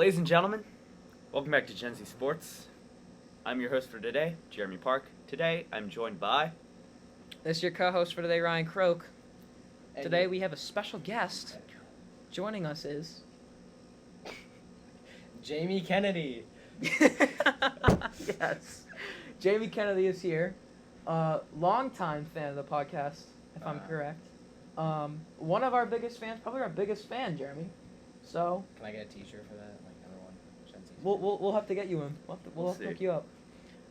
Ladies and gentlemen, welcome back to Gen Z Sports. I'm your host for today, Jeremy Park. Today, I'm joined by... This is your co-host for today, Ryan Croak. And Today we have a special guest. Joining us is... Jamie Kennedy. Yes. Jamie Kennedy is here. Longtime fan of the podcast, if I'm correct. One of our biggest fans, probably our biggest fan, Jeremy. So... Can I get a t-shirt for that? Like number one Gen Z. We'll have to get you in. We'll have to hook you up.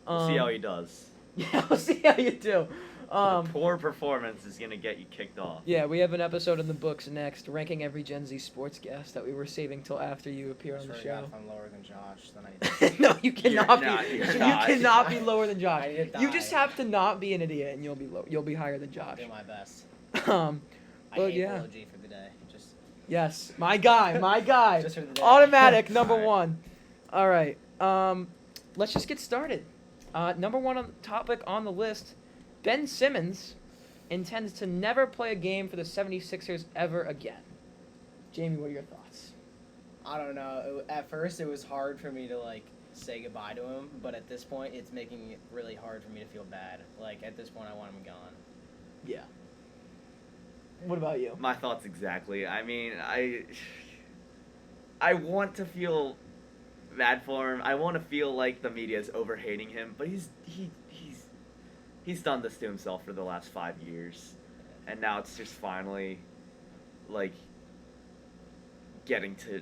We'll see how he does. Yeah, we'll see how you do. The poor performance is going to get you kicked off. Yeah, we have an episode in the books next, ranking every Gen Z sports guest that we were saving till after you appear on the show. If I'm lower than Josh, then I No, you cannot be. You're You not. cannot be lower than Josh. I need to You die. just have to not be an idiot, and you'll be You'll be higher than I'll Josh. do my best. But I hate yeah. Below G for the day. Just Yes, my guy. Just for the day. Automatic number Alright. one. All right. Let's just get started. Number one topic on the list: Ben Simmons intends to never play a game for the 76ers ever again. Jamie, what are your thoughts? I don't know. At first, it was hard for me to say goodbye to him, but at this point, it's making it really hard for me to feel bad. Like at this point, I want him gone. Yeah. What about you? My thoughts exactly. I mean, I want to feel bad for him. I want to feel like the media is over-hating him, but he's done this to himself for the last 5 years, and now it's just finally getting to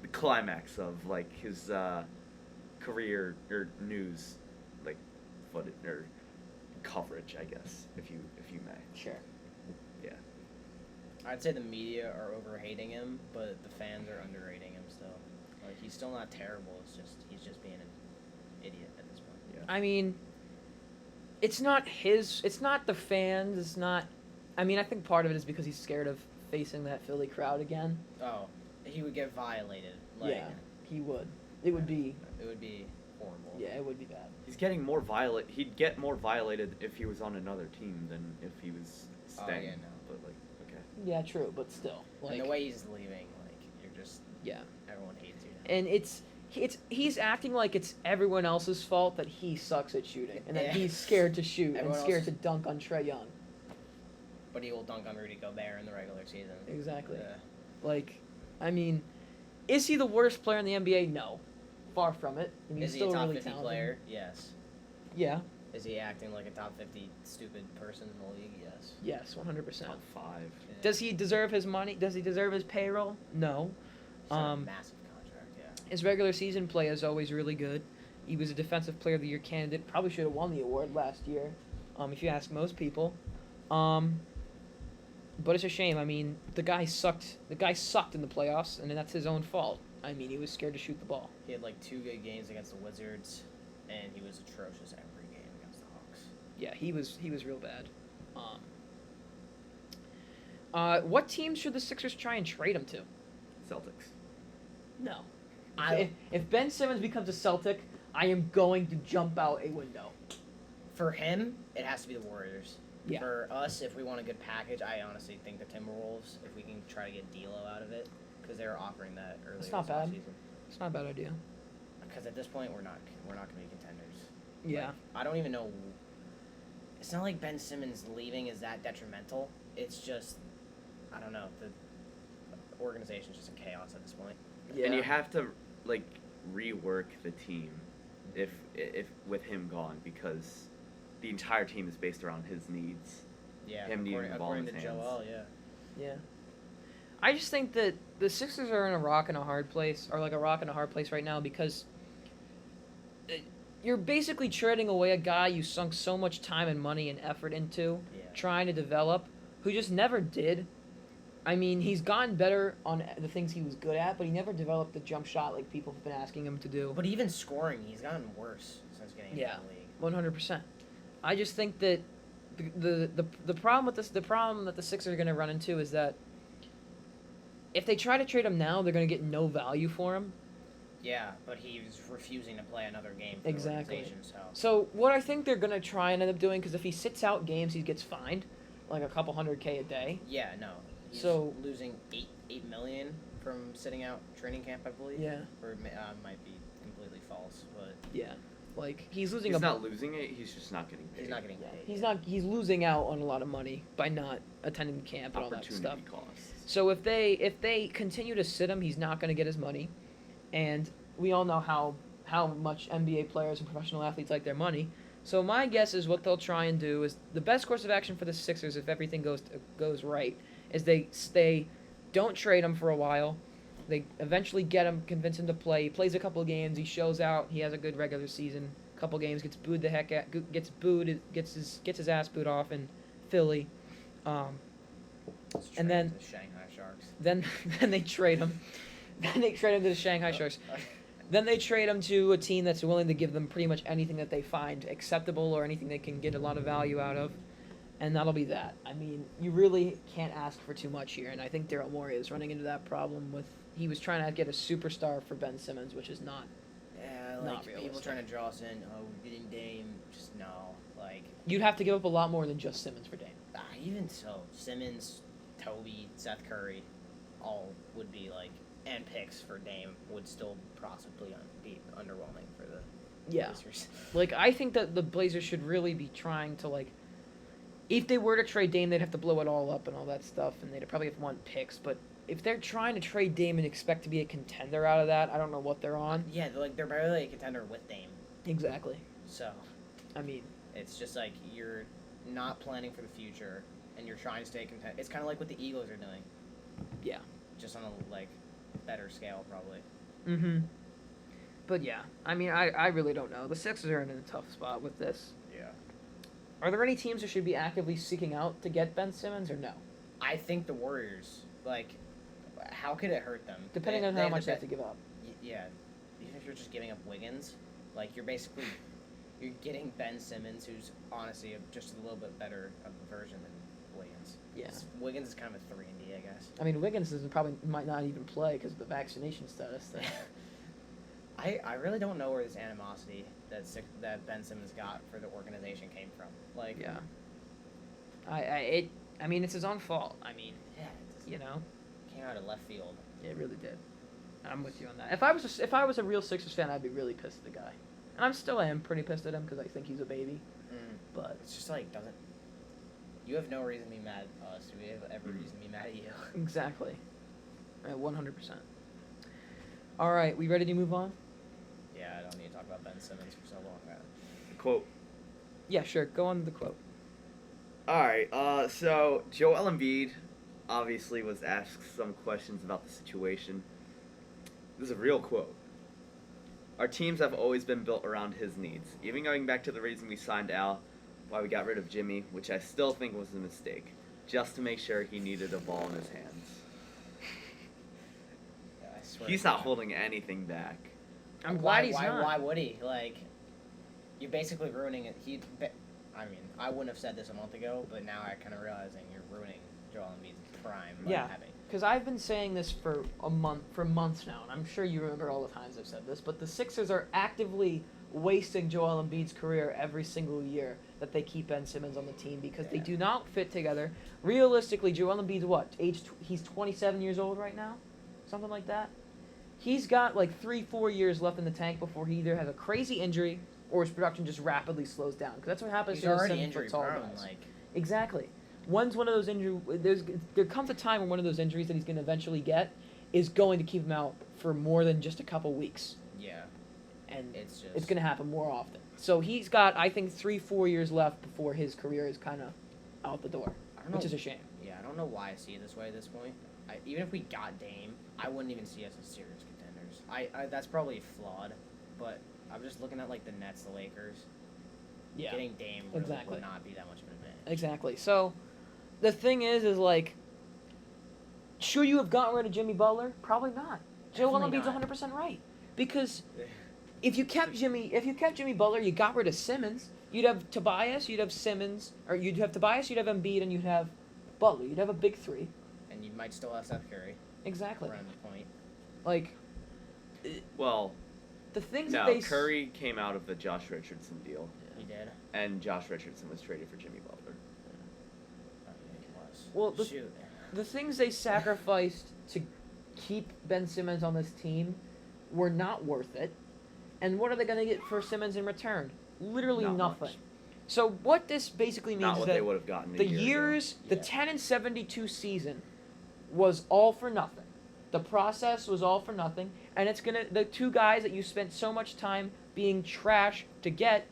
the climax of his career or news footage or coverage, I guess, if you may. Sure. Yeah. I'd say the media are over-hating him, but the fans are underrating him still. He's still not terrible. He's just being an idiot at this point. Yeah. I mean, it's not the fans, it's not... I mean, I think part of it is because he's scared of facing that Philly crowd again. Oh, he would get violated. Yeah, he would. It would be... It would be horrible. Yeah, it would be bad. He's getting more violent. He'd get more violated if he was on another team than if he was staying. yeah, no. But okay. Yeah, true, but still. And the way he's leaving, you're just... Yeah. Everyone hates you now. And he's acting like it's everyone else's fault that he sucks at shooting, and that Yeah. he's scared to shoot Everyone and scared else- to dunk on Trae Young. But he will dunk on Rudy Gobert in the regular season. Exactly. Yeah. I mean, is he the worst player in the NBA? No. Far from it. I mean, Is he's he a still top really 50 talented. player? Yes. Yeah. Is he acting like a top 50 stupid person in the league? Yes. Yes, 100%. Top 5. Yeah. Does he deserve his money? Does he deserve his payroll? No. He's on a massive contract, yeah. His regular season play is always really good. He was a Defensive Player of the Year candidate. Probably should have won the award last year, if you ask most people. But it's a shame. I mean, the guy sucked. The guy sucked in the playoffs, and that's his own fault. I mean, he was scared to shoot the ball. He had 2 good games against the Wizards, and he was atrocious every game against the Hawks. Yeah, he was real bad. What teams should the Sixers try and trade him to? Celtics. No. If Ben Simmons becomes a Celtic, I am going to jump out a window. For him, it has to be the Warriors. Yeah. For us, if we want a good package, I honestly think the Timberwolves, if we can try to get D'Lo out of it, because they were offering that earlier It's not this bad. offseason. It's not a bad idea. Because at this point, we're not going to be contenders. Yeah. I don't even know. It's not like Ben Simmons leaving is that detrimental. It's just, I don't know. The organization's just in chaos at this point. Yeah. And you have to rework the team if with him gone, because the entire team is based around his needs. Yeah, Him needing the ball in according to his hands. Joel, yeah. Yeah. I just think that the Sixers are in a rock and a hard place, or a rock and a hard place right now, because you're basically trading away a guy you sunk so much time and money and effort into, Yeah. trying to develop, who just never did. I mean, he's gotten better on the things he was good at, but he never developed the jump shot like people have been asking him to do. But even scoring, he's gotten worse since getting into the league. 100%. I just think that the problem with this, the problem that the Sixers are going to run into is that if they try to trade him now, they're going to get no value for him. Yeah, but he's refusing to play another game for Exactly. the organization, So what I think they're going to try and end up doing, because if he sits out games, he gets fined, a couple $100K a day. Yeah, no. He's So- losing $8 million from sitting out training camp, I believe. Yeah. Or it might be completely false, but Yeah. Like he's losing. He's not losing it. He's just not getting paid. he's not getting Yeah. paid. He's not. He's losing out on a lot of money by not attending camp and all that stuff. Opportunity costs. So if they continue to sit him, he's not going to get his money, and we all know how much NBA players and professional athletes like their money. So my guess is what they'll try and do is the best course of action for the Sixers if everything goes right is they don't trade him for a while. They eventually get him, convince him to play. He plays a couple of games. He shows out. He has a good regular season. Couple games, gets booed the heck out. Gets his ass booed off in Philly. And then the Shanghai Sharks. Then they trade him. Then they trade him to the Shanghai Sharks. Then they trade him to a team that's willing to give them pretty much anything that they find acceptable or anything they can get a lot of value out of. And that'll be that. I mean, you really can't ask for too much here. And I think Daryl Morey is running into that problem with he was trying to get a superstar for Ben Simmons, which is not. Yeah, Not like people realistic. trying to draw us in. Oh, we're getting Dame. Just no, like You'd have to give up a lot more than just Simmons for Dame. even so, Simmons, Toby, Seth Curry, all would be like, and picks for Dame would still possibly be underwhelming for the Yeah. Blazers. Like, I think that the Blazers should really be trying to, like, if they were to trade Dame, they'd have to blow it all up and all that stuff, and they'd probably have one picks. But if they're trying to trade Dame and expect to be a contender out of that, I don't know what they're on. Yeah, they're barely a contender with Dame. Exactly. So I mean, it's just like you're not planning for the future, and you're trying to stay content. It's kind of like what the Eagles are doing. Yeah. Just on a like better scale, probably. mm-hmm. But yeah, I mean, I really don't know. The Sixers are in a tough spot with this. Yeah. Are there any teams that should be actively seeking out to get Ben Simmons or no? I think the Warriors, like, how could it hurt them? Depending on how much they have to give up. Yeah, even if you're just giving up Wiggins, like you're getting Ben Simmons, who's honestly just a little bit better of a version than Wiggins. Yeah. Wiggins is kind of a 3-and-D, I guess. I mean, Wiggins might not even play because of the vaccination status thing. I really don't know where this animosity that Ben Simmons got for the organization came from. Like, Yeah. I mean, it's his own fault. I mean, yeah, it just you know, came out of left field. it really did. I'm with you on that. If I was a real Sixers fan, I'd be really pissed at the guy, and I'm still am pretty pissed at him because I think he's a baby. But It's just like you have no reason to be mad at us. Do we have every reason to be mad at you? exactly, 100%. All right, we ready to move on? Yeah, I don't need to talk about Ben Simmons for so long. Man. Quote. Yeah, sure. Go on to the quote. All right. So Joel Embiid obviously was asked some questions about the situation. This is a real quote. Our teams have always been built around his needs. Even going back to the reason we signed Al, why we got rid of Jimmy, which I still think was a mistake, just to make sure he needed a ball in his hands. Yeah, I swear He's to not God. holding anything back. I'm glad he's why, not. Why would he? Like, you're basically ruining it. I mean, I wouldn't have said this a month ago, but now I kind of realizing you're ruining Joel Embiid's prime. By Yeah. having. Because I've been saying this for months now, and I'm sure you remember all the times I've said this, but the Sixers are actively wasting Joel Embiid's career every single year that they keep Ben Simmons on the team because they Yeah. do not fit together. Realistically, Joel Embiid's what? He's 27 years old right now? Something like that? He's got like 3-4 years left in the tank before he either has a crazy injury or his production just rapidly slows down. Because that's what happens He's to those already 7 injury foot tall prone. guys. Like, Exactly. Once one of those injuries, there comes a time when one of those injuries that he's going to eventually get is going to keep him out for more than just a couple weeks, yeah, and it's just it's going to happen more often. So he's got, I think, 3-4 years left before his career is kind of out the door, I don't know. which is a shame. Yeah, I don't know why I see it this way at this point. Even if we got Dame, I wouldn't even see us as serious contenders. That's probably flawed, but I'm just looking at like the Nets, the Lakers. Yeah, Getting Dame really exactly. would not be that much of an advantage. exactly. So the thing is like, should you have gotten rid of Jimmy Butler? Probably not. Joel Definitely Embiid's not. 100% right because if you kept Jimmy Butler, you got rid of Simmons. You'd have Tobias, you'd have Simmons, or you'd have Tobias, you'd have Embiid, and you'd have Butler. You'd have a big three. And you might still have Seth Curry Exactly. around the point. Like Well, the things no, that they Curry came out of the Josh Richardson deal, He did. and Josh Richardson was traded for Jimmy Butler. Oh, yeah, he was. Well, Shoot. the things they sacrificed keep Ben Simmons on this team were not worth it. And what are they going to get for Simmons in return? Literally Not nothing. much. So what this basically means Not is what that they would have gotten a the year ago. the Yeah. 10-72 season was all for nothing. The process was all for nothing, and the two guys that you spent so much time being trash to get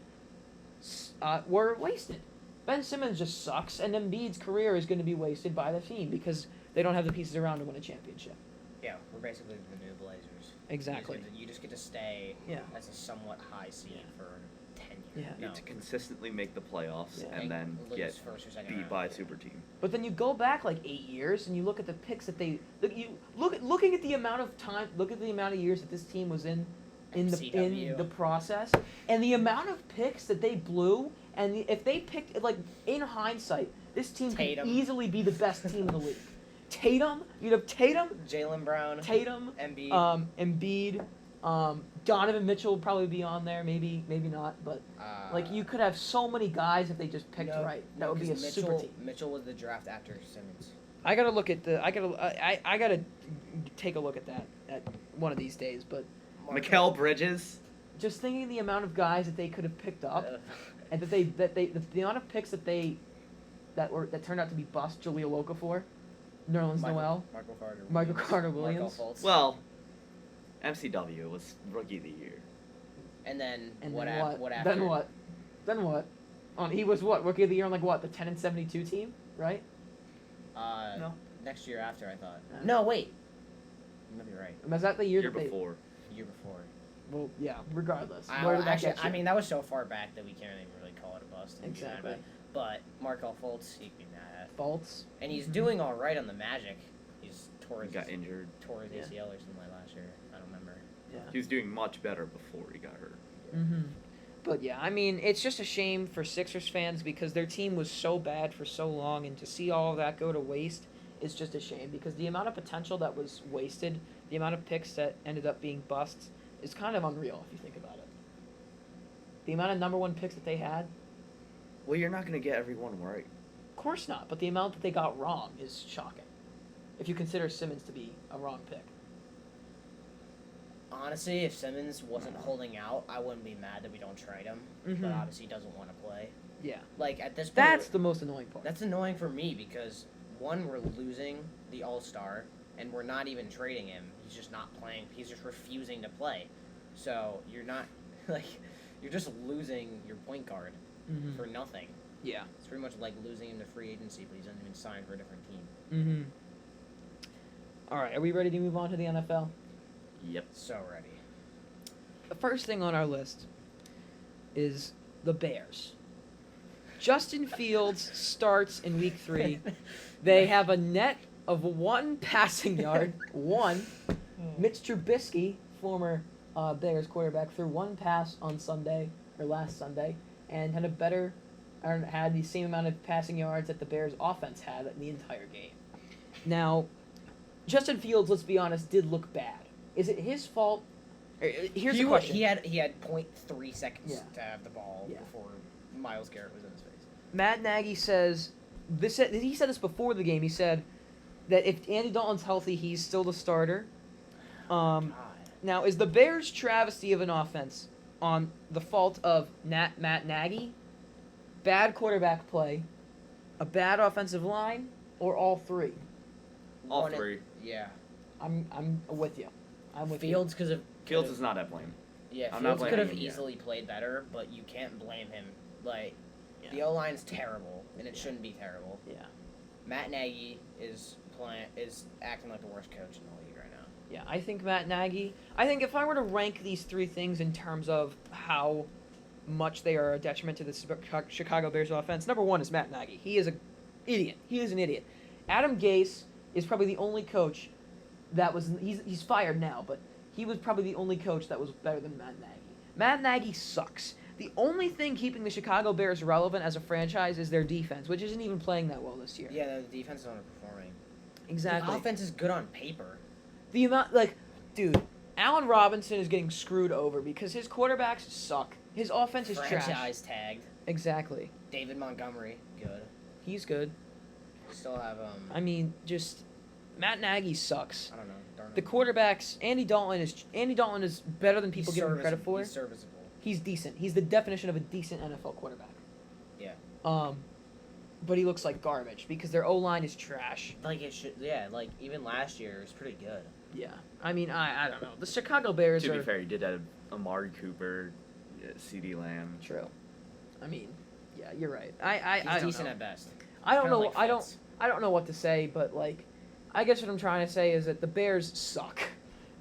were wasted. Ben Simmons just sucks, and Embiid's career is going to be wasted by the team because they don't have the pieces around to win a championship. Yeah, we're basically the new Blazers. Exactly. You just get to stay Yeah. as a somewhat high seed Yeah. for 10 Yeah. years. You need to consistently make the playoffs Yeah. and then lose get first or second beat round. by a super team. But then you go back like 8 years and you look at the picks that they looking at the amount of time, look at the amount of years that this team was in MCW. the process, and the amount of picks that they blew. And if they picked, like, in hindsight, this team Tatum. could easily be the best team in the league. Tatum, you'd have Tatum, Jaylen Brown, Embiid. Embiid, Donovan Mitchell would probably be on there, maybe not, but like you could have so many guys if they just picked right. That would be a super team. Mitchell was the draft after Simmons. I gotta look at I gotta take a look at that at one of these days, but Mikal Bridges. just thinking the amount of guys that they could have picked up. And the amount of picks that turned out to be bust, Jaleel Okafor, Nerlens Noel, Michael Carter Williams. Fultz. Well, MCW was Rookie of the Year. And then And what? then What what? after? Then what? He was what? Rookie of the Year on like what? The 10-72 team, right? No. Next year after, I thought. Uh, No, wait. You might be right. Was that the year, Year that they? before. Year before. Well, yeah. Regardless, I, where did that actually, get you? I mean, that was so far back that we can't even really call it a bust. and be mad Exactly. about it. But Markel Fultz, he could be mad at. Faults. And he's Mhm. doing all right on the Magic. He's He got injured. tore his Yeah. ACL or something like last year. I don't remember. Yeah. He was doing much better before he got hurt. Mm-hmm. But yeah, I mean, it's just a shame for Sixers fans because their team was so bad for so long, and to see all of that go to waste is just a shame because the amount of potential that was wasted, the amount of picks that ended up being busts, is kind of unreal if you think about it. The amount of number one picks that they had, Well, you're not going to get everyone right. of course not, but the amount that they got wrong is shocking. If you consider Simmons to be a wrong pick. Honestly, if Simmons wasn't holding out, I wouldn't be mad that we don't trade him. Mhm. But obviously, he doesn't want to play. Yeah. Like at this point, That's the most annoying part. that's annoying for me because one, we're losing the All Star, and we're not even trading him. He's just not playing. He's just refusing to play. So you're not like you're just losing your point guard Mhm. for nothing. Yeah. It's pretty much like losing him to free agency, but he doesn't even sign for a different team. Mm-hmm. All right, are we ready to move on to the NFL? Yep. So ready. The first thing on our list is the Bears. Justin Fields starts in week 3. They have a net of 1 passing yard. 1. Mitch Trubisky, former Bears quarterback, threw 1 pass on Sunday, or last Sunday, and had the same amount of passing yards that the Bears offense had in the entire game. Now, Justin Fields, let's be honest, did look bad. Is it his fault? Here's the question. He had 0.3 seconds Yeah. to have the ball Yeah. before Myles Garrett was in his face. Matt Nagy says this. He said this before the game. He said that if Andy Dalton's healthy, he's still the starter. God. Now, is the Bears' travesty of an offense on the fault of Matt Nagy, bad quarterback play, a bad offensive line, or all three? All One- 3. Yeah. I'm with you. I'm with Fields because of Fields is not at blame. Yeah, I'm not Fields could have blaming him yet. easily played better, but you can't blame him. Like the Yeah. O line's terrible, and it shouldn't be terrible. Yeah. Matt Nagy is acting like the worst coach in the league right now. Yeah, I think Matt Nagy. I think if I were to rank these 3 things in terms of how much they are a detriment to the Chicago Bears offense, number 1 is Matt Nagy. He is an idiot. He is an idiot. Adam Gase is probably the only coach that was. He's fired now, but he was probably the only coach that was better than Matt Nagy. Matt Nagy sucks. The only thing keeping the Chicago Bears relevant as a franchise is their defense, which isn't even playing that well this year. Yeah, the defense is underperforming. Exactly. The offense is good on paper. The amount, dude, Allen Robinson is getting screwed over because his quarterbacks suck. His offense is trash. Franchise tagged. Exactly. David Montgomery, good. He's good. Still have I mean, just Matt Nagy sucks. I don't know. The quarterbacks, Andy Dalton is better than people give him credit for. He's serviceable. He's decent. He's the definition of a decent NFL quarterback. Yeah. But he looks like garbage because their O-line is trash. Like it should. Yeah. Like even last year, it was pretty good. Yeah. I mean, I don't know. The Chicago Bears To are... be fair, he did have Amari Cooper, CD Lamb. True. I mean, yeah, you're right. I He's don't decent know. at best. I don't Kinda know. like Fitz. I don't know what to say, but like, I guess what I'm trying to say is that the Bears suck.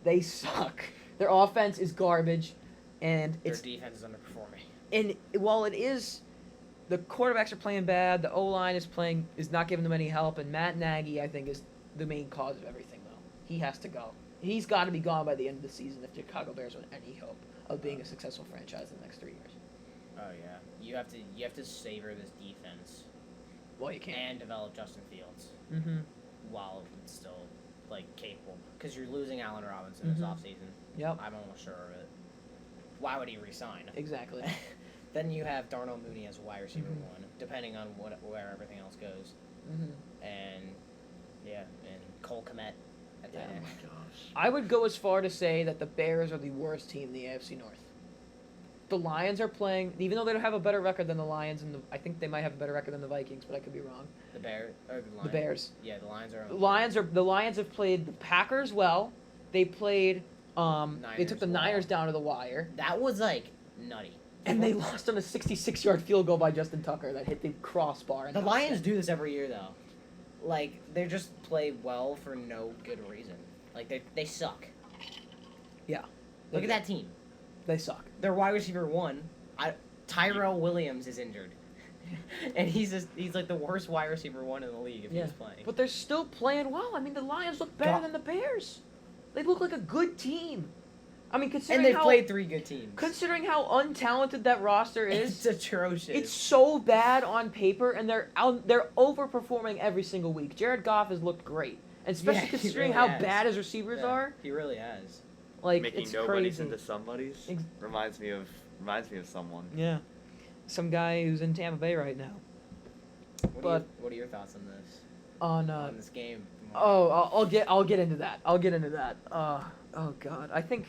They suck. Their offense is garbage, and Their it's defense is underperforming. and while it is, the quarterbacks are playing bad. The O line is not giving them any help, and Matt Nagy I think is the main cause of everything. Though he has to go. He's got to be gone by the end of the season if the Chicago Bears want any hope of being a successful franchise in the next 3 years. Oh yeah. You have to savor this defense Well, you can't. and develop Justin Fields Mm-hmm. while it's still like capable. Because you're losing Allen Robinson this Mhm. offseason. Yep. I'm almost sure of it. Why would he resign? Exactly. Then you have Darnell Mooney as wide receiver Mhm. one, depending on where everything else goes. Mm-hmm. And and Cole Kmet at the Yeah. Oh end. my gosh. I would go as far to say that the Bears are the worst team in the AFC North. The Lions are playing, even though they don't have a better record than the Lions, and I think they might have a better record than the Vikings, but I could be wrong. The Lions. The Bears. Yeah, the Lions are. The Lions have played the Packers well. They played. They took the Niners well. Niners down to the wire, That was like nutty. and they lost on a 66-yard field goal by Justin Tucker that hit the crossbar. And The knocked Lions it. do this every year though. Like they just play well for no good reason. Like they suck. Yeah. Look at that team. They suck. Their wide receiver one, Tyrell Williams is injured, and he's like the worst wide receiver one in the league if Yeah. he's playing. But they're still playing well. I mean, the Lions look better Go- than the Bears. They look like a good team. I mean, And considering they've how played 3 good teams. considering how untalented that roster It's is, atrocious. it's so bad on paper, and they're overperforming every single week. Jared Goff has looked great, and especially Yeah, he considering really how has. bad his receivers Yeah, are. He really has. Like Making it's nobodies crazy. into somebodies Ex- reminds me of someone. Yeah, some guy who's in Tampa Bay right now. But- What are your thoughts on this? On This game? oh, I'll get into that. I'll get into that. Oh God, I think,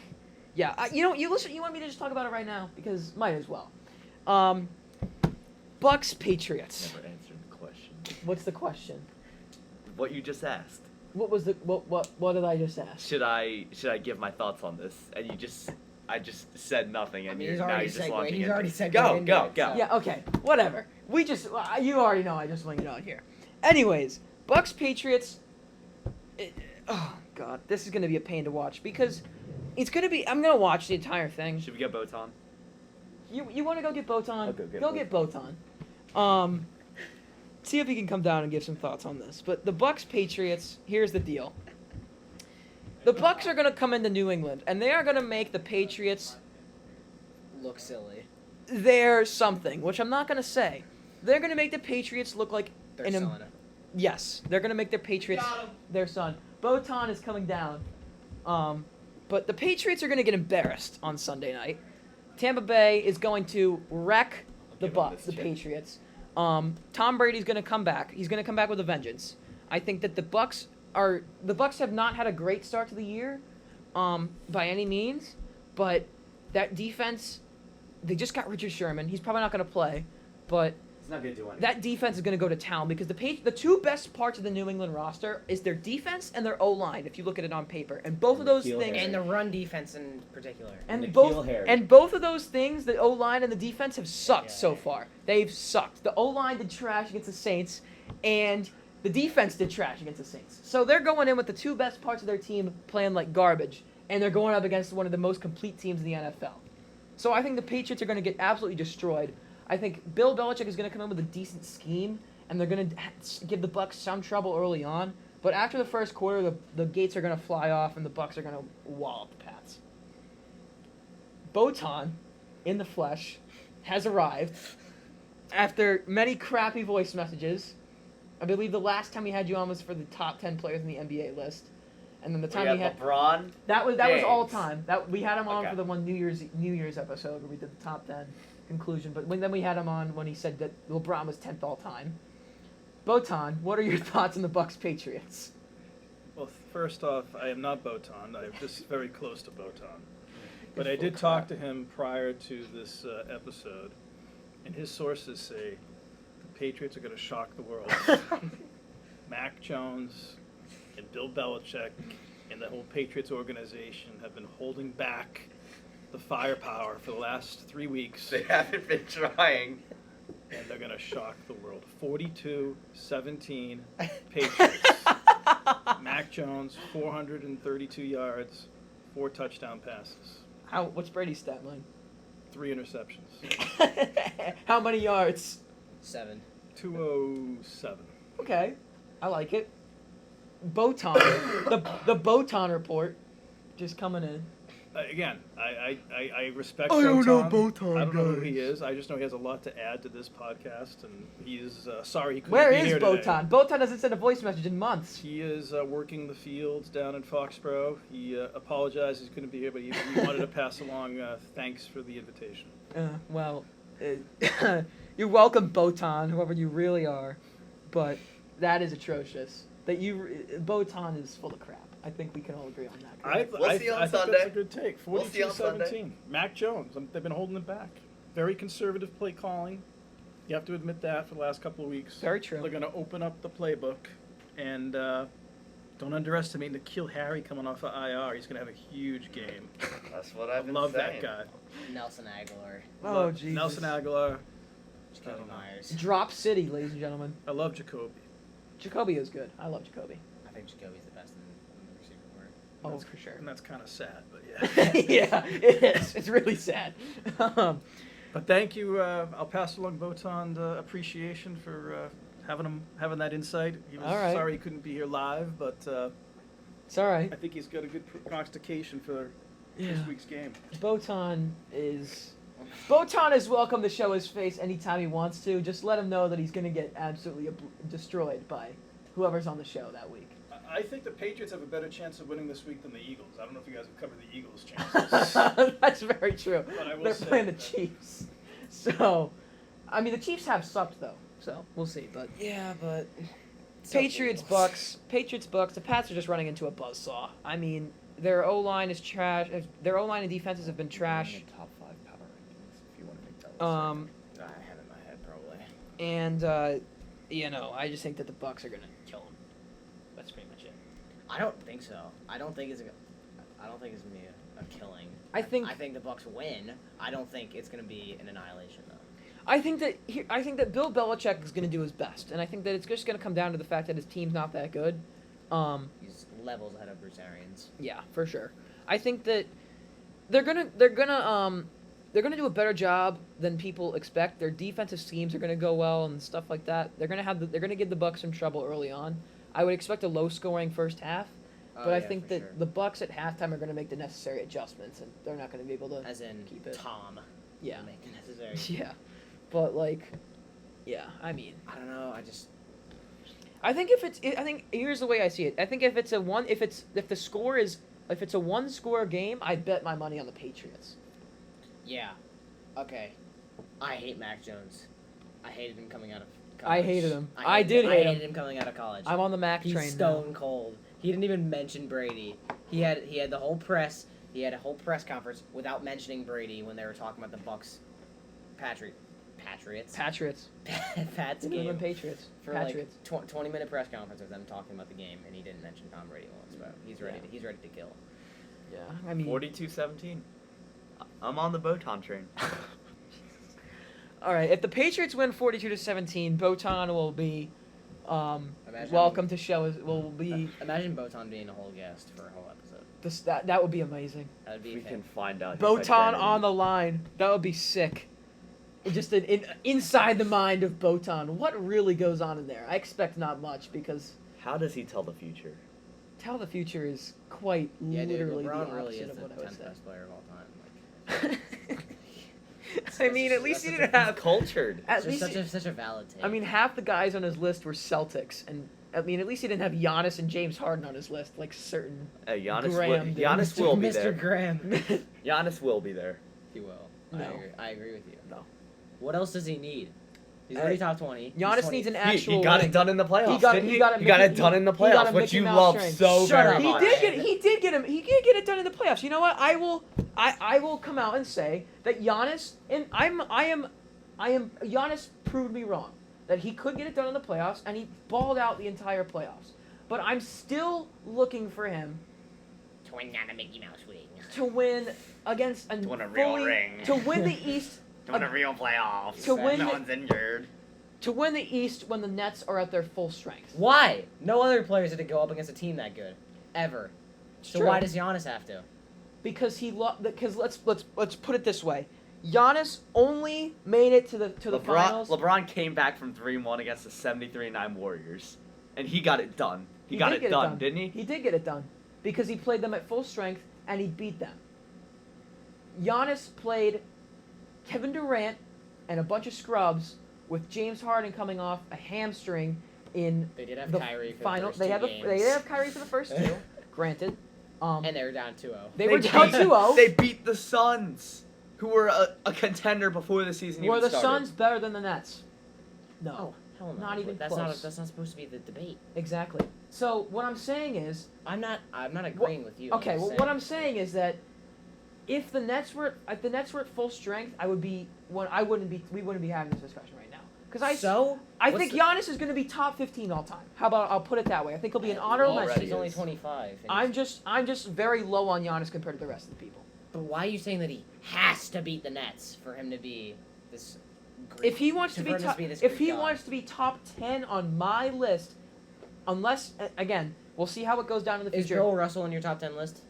yeah. You want me to just talk about it right now because might as well. Bucks Patriots. Never answered the question. What's the question? What you just asked. What was the what did I just ask? Should I give my thoughts on this? And I just said nothing, and I mean, you're he's now already you're just segued. launching He's into already it. segued Go, into go, it, go. so- Yeah, okay, whatever. You already know I just wing it on here. Anyways, Bucks Patriots. Oh God, this is gonna be a pain to watch because it's gonna be. I'm gonna watch the entire thing. Should we get Botan? You want to go get Botan? I'll go get Go get Botan. See if he can come down and give some thoughts on this. But the Bucks Patriots. Here's the deal. The Bucks are gonna come into New England and they are gonna make the Patriots Look silly. their something, which I'm not gonna say. They're gonna make the Patriots look like Their an son. yes. They're gonna make their Patriots their son. Botan is coming down. But the Patriots are gonna get embarrassed on Sunday night. Tampa Bay is going to wreck the Give 'em Bucks, this the chip. Patriots. Tom Brady's gonna come back. He's gonna come back with a vengeance. I think that the Bucks have not had a great start to the year, by any means, but that defense, they just got Richard Sherman. He's probably not gonna play, but It's not gonna do anything. that defense is going to go to town because the two best parts of the New England roster is their defense and their O-line, if you look at it on paper. And both of those Nikhil things And the run defense in particular. and Nikhil Harry. both of those things, the O-line and the defense have sucked Yeah. so far. They've sucked. The O-line did trash against the Saints and the defense did trash against the Saints. So they're going in with the two best parts of their team playing like garbage, and they're going up against one of the most complete teams in the NFL. So I think the Patriots are going to get absolutely destroyed. I think Bill Belichick is going to come in with a decent scheme, and they're going to give the Bucks some trouble early on. But after the first quarter, the gates are going to fly off, and the Bucks are going to wallop the Pats. Botan, in the flesh, has arrived after many crappy voice messages. I believe the last time we had you on was for the top 10 players in the NBA list, and then the time we had LeBron. that was James. all time. That we had him on Okay. for the one New Year's episode where we did the top 10 conclusion. But then we had him on when he said that LeBron was 10th all time. Botan, what are your thoughts on the Bucks Patriots? Well, first off, I am not Botan. I'm just very close to Botan. But I did talk to him prior to this episode, and his sources say the Patriots are going to shock the world. Mac Jones and Bill Belichick and the whole Patriots organization have been holding back the firepower for the last 3 weeks. They haven't been trying. And they're going to shock the world. 42-17 Patriots. Mac Jones, 432 yards, 4 touchdown passes, What's Brady's stat line? 3 interceptions. How many yards? 7. 207. Okay, I like it. Botan, the Botan report, just coming in. Again, I respect I don't know Botan. Botan, I don't know who guys. he is. I just know he has a lot to add to this podcast, and he is sorry he couldn't Where be is here Botan? today. Botan hasn't sent a voice message in months. He is working the fields down in Foxborough. He apologized he couldn't be here, but he wanted to pass along thanks for the invitation. You're welcome, Botan, whoever you really are. But that is atrocious. Botan is full of crap. I think we can all agree on that. I correct? We'll see on think Sunday. that's a good take. We'll see on 42-17. Sunday. Mac Jones. They've been holding it back. Very conservative play calling. You have to admit that for the last couple of weeks. Very true. They're going to open up the playbook. And don't underestimate N'Keal Harry coming off of IR. He's going to have a huge game. That's what I I've been love saying. that guy. Nelson Aguilar. Oh, Jesus. Nelson Aguilar. Jacoby Myers. Drop City, ladies and gentlemen. I love Jacoby. Jacoby is good. I love Jacoby. I think Jacoby's the best in the receiver corps. Oh, That's- for sure. And that's kind of sad, but yeah. Yeah, it is. It's really sad. But thank you. I'll pass along Botan appreciation for having that insight. He was All right. sorry he couldn't be here live, but It's all right. I think he's got a good prognostication for Yeah. this week's game. Botan is welcome to show his face anytime he wants to. Just let him know that he's going to get absolutely destroyed by whoever's on the show that week. I think the Patriots have a better chance of winning this week than the Eagles. I don't know if you guys have covered the Eagles' chances. That's very true. But I will They're say playing the that- Chiefs. So, I mean, the Chiefs have sucked, though. So, we'll see. But Yeah, but Patriots, Bucks. The Pats are just running into a buzzsaw. I mean, their O-line is trash. Their O-line and defenses have been trash. Top 5 power rankings, if you want to make that list. I have it in my head probably. And I just think that the Bucks are gonna kill them. That's pretty much it. I don't think so. I don't think it's gonna be a killing. I think the Bucks win. I don't think it's gonna be an annihilation though. I think that Bill Belichick is gonna do his best, and I think that it's just gonna come down to the fact that his team's not that good. He's levels ahead of Bruce Arians. Yeah, for sure. I think that they're gonna do a better job than people expect. Their defensive schemes are gonna go well and stuff like that. They're gonna give the Bucks some trouble early on. I would expect a low-scoring first half, but I think that the Bucks at halftime are gonna make the necessary adjustments, and they're not gonna be able to as in keep it. Tom. Yeah, Make the necessary. yeah, but I mean. I don't know. I think here's the way I see it. I think if it's a one-score game, I bet my money on the Patriots. Yeah. Okay. I hate Mac Jones. I hated him coming out of college. I hated him. I hate hated him coming out of college. I'm on the Mac He's train stone cold. He didn't even mention Brady. He had the whole press. He had a whole press conference without mentioning Brady when they were talking about the Bucks, Patriots. Pats New England game Patriots. for Patriots. like 20-minute press conference with them talking about the game, and he didn't mention Tom Brady once. But he's ready. Yeah. He's ready to kill. Yeah, I mean. 42-17. I'm on the Botan train. All right, if the Patriots win 42-17, Botan will be welcome to show. Will be Imagine Botan being a whole guest for a whole episode. that would be amazing. That would be We can find out. his Botan identity. on the line. That would be sick. Just inside the mind of Botan. What really goes on in there? I expect not much because How does he tell the future? tell the future is quite Yeah, dude, literally the LeBron opposite really is of the what I would 10th say. best player of all time. I mean, at least he didn't have. Cultured. At It's least, such a valid take. I mean, half the guys on his list were Celtics, and I mean, at least he didn't have Giannis and James Harden on his list, like certain. Giannis, Graham, Giannis Mr. will be Mr. there. Graham. Giannis will be there. He will. No. I agree with you. No. What else does he need? He's already top 20. He's Giannis 20. needs an He actual. got ring. it done in the playoffs. He got didn't it- he? he got it He got Mickey- it done in the he got playoffs, a which Mickey you Mouse love ring. so Shut very up. He much. did get it. He did get it done in the playoffs. You know what? I will come out and say that Giannis and Giannis proved me wrong that he could get it done in the playoffs and he balled out the entire playoffs. But I'm still looking for him To win down a Mickey Mouse ring. to win against a To win a real fully ring. to win the East To win a real playoffs. To win no the- one's injured. to win the East when the Nets are at their full strength. Why? No other players had to go up against a team that good, ever. So True. why does Giannis have to? Because because let's put it this way. Giannis only made it to the finals. LeBron came back from 3-1 against the 73-9 Warriors, and he got it done. He got did it get done, didn't he? He did get it done because he played them at full strength and he beat them. Giannis played Kevin Durant and a bunch of scrubs with James Harden coming off a hamstring in They did have the Kyrie for final. the first They two had games. they did have Kyrie for the first two, granted. And they were down 2-0. They were down beat- 2-0. They beat the Suns, who were a contender before the season Were even the started. Suns better than the Nets? No. Oh, hell no. Not even that's close. That's not supposed to be the debate. Exactly. So what I'm saying is, I'm not agreeing with you. okay. just Well, saying. what I'm saying is that if the Nets were at full strength, we wouldn't be having this discussion right now. Because I What's think the- Giannis is going to be top 15 all time. How about I'll put it that way? I think he'll be an honorable Already mention. He's only is. 25. and I'm just very low on Giannis compared to the rest of the people. But why are you saying that he has to beat the Nets for him to be this? Great, If he wants to be for him top, this if great he god? wants to be top 10 on my list, unless again, we'll see how it goes down in the Is future. Bill Russell on your top 10 list?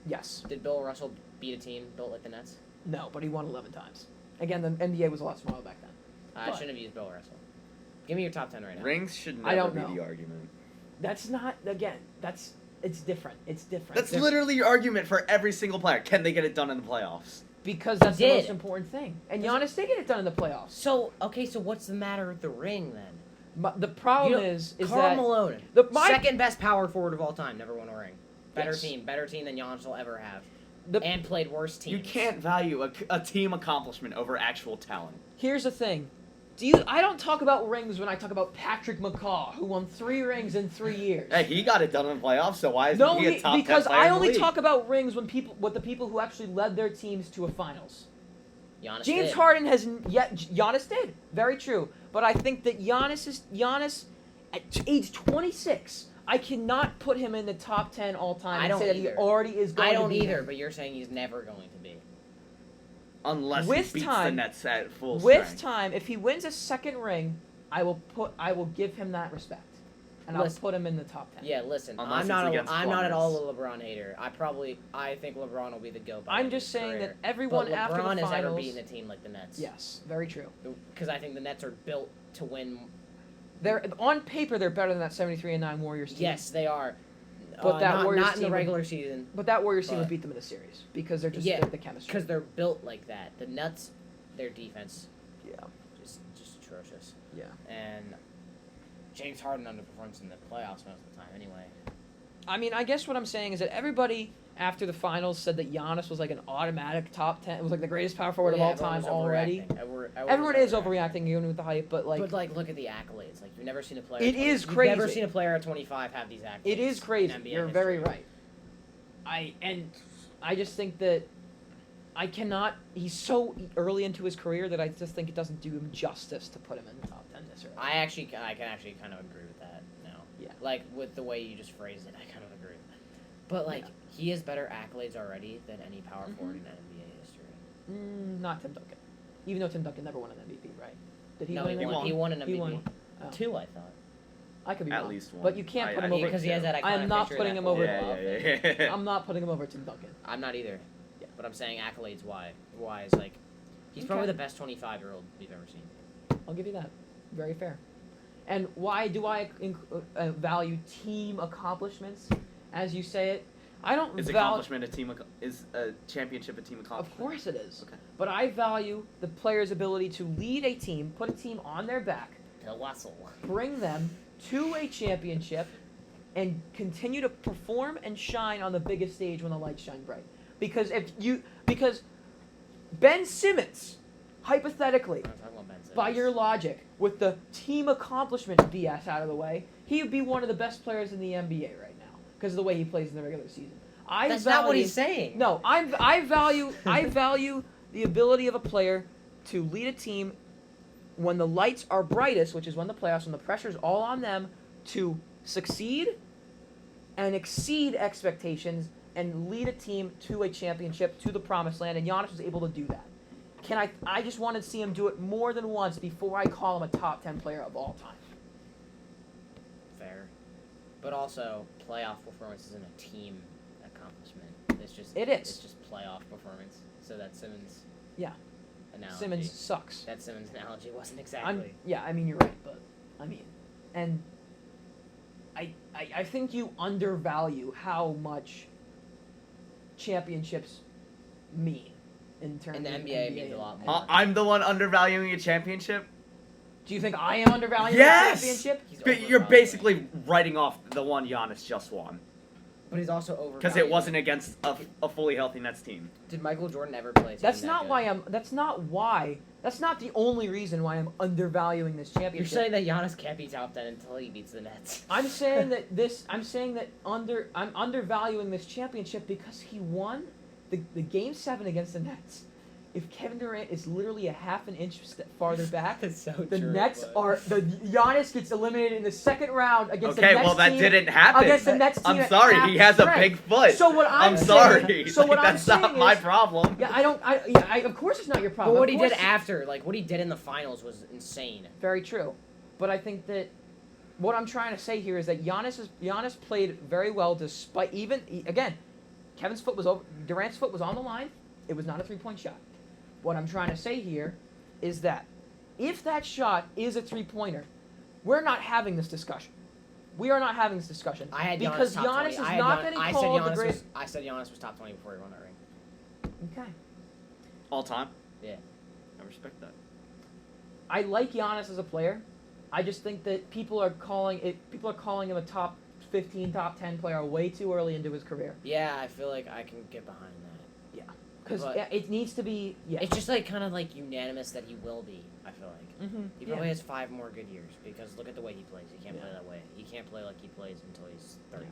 Yes. Did Bill Russell beat a team built like the Nets? No, but he won 11 times. Again, the NBA was a lot smaller back then. I But- shouldn't have used Bill Russell. Give me your top 10 right now. Rings should I never don't be know. the argument. That's not again. It's different. It's different. That's literally your argument for every single player. Can they get it done in the playoffs? because that's the did. most important thing. And Giannis did get it done in the playoffs. So what's the matter with the ring then? But the problem You know, is Karl that Malone, my- second best power forward of all time, never won a ring. Better Yes. team than Giannis will ever have, the and played worse teams. You can't value a team accomplishment over actual talent. here's the thing. I don't talk about rings when I talk about Patrick McCaw, who won 3 rings in 3 years. Hey, he got it done in the playoffs, so why isn't No, he a top 10 because player I in the only league? talk about rings with the people who actually led their teams to a finals. Giannis James did. Harden has yet. Giannis did, very true. But I think that Giannis at age 26. I cannot put him in the top 10 all time. I and don't say that either. he already is going I to don't be either, him. but you're saying he's never going to be. Unless With he beats time- the Nets at full With strength. time, if he wins a second ring, I will give him that respect, and I'll Listen. put him in the top 10. Yeah, listen, Unless I'm not it's against I'm not at all plumbers. a LeBron hater. I think LeBron will be the GOAT. by I'm the end just of his saying career. that everyone but after the LeBron has ever finals. beaten a team like the Nets. Yes, very true. Because I think the Nets are built to win. They're on paper they're better than that 73-9 Warriors team. Yes, they are. But that not, Warriors not in the team would- regular season But that Warriors team would But- beat them in the series because they're just Yeah, the chemistry. because they're built like that. The Nets, their defense, Yeah, just atrocious. yeah. And James Harden underperforms in the playoffs most of the time. Anyway, I mean, I guess what I'm saying is that everybody after the finals said that Giannis was like an automatic top 10. It was like the greatest power forward of all time already. Everyone is overreacting even with the hype, but like look at the accolades. Like you've never seen a player. It is You've never crazy. seen a player at 25 have these accolades. it is crazy. in NBA You're very history. right. I just think that I cannot. He's so early into his career that I just think it doesn't do him justice to put him in the top 10 this early. I can actually kind of agree with that now. Yeah. Like with the way you just phrased it, I kind of agree with that. But like he has better accolades already than any power forward in NBA history. Not Tim Duncan. Even though Tim Duncan never won an MVP, right? Did he No, win he an won. MVP? He won an He MVP. won. Oh. 2, I thought. I could be At wrong. least one. But you can't put him I over. Because he has that iconic I am not picture of putting that him over. football Yeah, thing. yeah. I'm not putting him over Tim Duncan. I'm not either. Yeah. But I'm saying accolades. Why is like he's probably Okay. the best 25-year-old we've ever seen. I'll give you that. Very fair. And why do I value team accomplishments, as you say it? I don't Is value. accomplishment is a championship a team accomplishment? Of course it is. Okay. But I value the player's ability to lead a team, put a team on their back, Bill Russell. bring them to a championship, and continue to perform and shine on the biggest stage when the lights shine bright. Because Ben Simmons hypothetically, I'm not talking about Ben Simmons. by your logic, with the team accomplishment BS out of the way, he would be one of the best players in the NBA right now because of the way he plays in the regular season. That's not what he's saying. No, I value the ability of a player to lead a team when the lights are brightest, which is when the playoffs, when the pressure's all on them, to succeed and exceed expectations and lead a team to a championship, to the promised land, and Giannis was able to do that. I just want to see him do it more than once before I call him a top 10 player of all time. Fair. But also, playoff performance isn't a team accomplishment. It is. It's just playoff performance. So that Simmons analogy. Simmons sucks. That Simmons analogy wasn't exactly. I mean, you're right, but and I think you undervalue how much championships mean in terms In the of NBA, it means a lot more. I'm the one undervaluing a championship. Do you think I am undervaluing Yes! the championship? He's You're overvaluing basically it. writing off the one Giannis just won But he's also over. because it wasn't against a fully healthy Nets team. Did Michael Jordan ever play a team That's that not good? why I'm. That's not why. That's not the only reason why I'm undervaluing this You're championship. saying that Giannis can't be top 10 until he beats the Nets. I'm saying that this. I'm saying that I'm undervaluing this championship because he won the game 7 against the Nets. If Kevin Durant is literally a half an inch farther back, That's so the true. Nets but- are the Giannis gets eliminated in the second round against the Okay, Nets well that team. didn't happen. Against the Nets team I'm at sorry, half he has a strength. big foot. So what I'm saying- sorry. So what I'm That's not saying my is- problem. Yeah, of course it's not your problem. But what Of he course- did after, like what he did in the finals, was insane. Very true. But I think that what I'm trying to say here is that Giannis played very well despite again, Kevin's foot was over, Durant's foot was on the line. It was not a 3-point shot. What I'm trying to say here is that if that shot is a 3-pointer, we're not having this discussion. We are not having this discussion. I had because Giannis top 20. Giannis is I had not Gian- getting I called said the Giannis great. was. I said Giannis was top 20 before he won that ring. Okay. All time. Yeah. I respect that. I like Giannis as a player. I just think that people are calling him a top 15, top 10 player way too early into his career. Yeah, I feel like I can get behind that. Because But- it needs to be. Yeah. It's just like kind of like unanimous that he will be. I feel like Mm-hmm. he probably has 5 more good years because look at the way he plays. He can't play that way. He can't play like he plays until he's 35.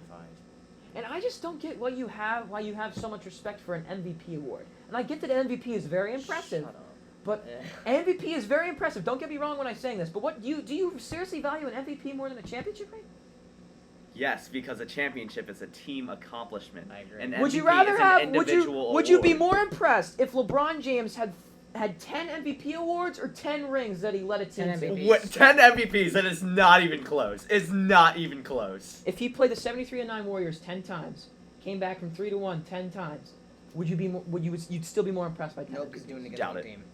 And I just don't get why you have so much respect for an MVP award. And I get that MVP is very impressive. Shut up. But Eh. MVP is very impressive. Don't get me wrong when I'm saying this. But do you seriously value an MVP more than a championship ring? Yes, because a championship is a team accomplishment. I agree. And Would you MVP rather is an have? individual Would you be award. more impressed if LeBron James had 10 MVP awards or 10 rings that he led a team 10 to? MVPs. What, 10 MVPs, and it's not even close. It's not even close. If he played the 73-9 Warriors 10 times, came back from 3-1 10 times, you'd still be more impressed by 10? Nope, he's doing it against Doubt the it. team.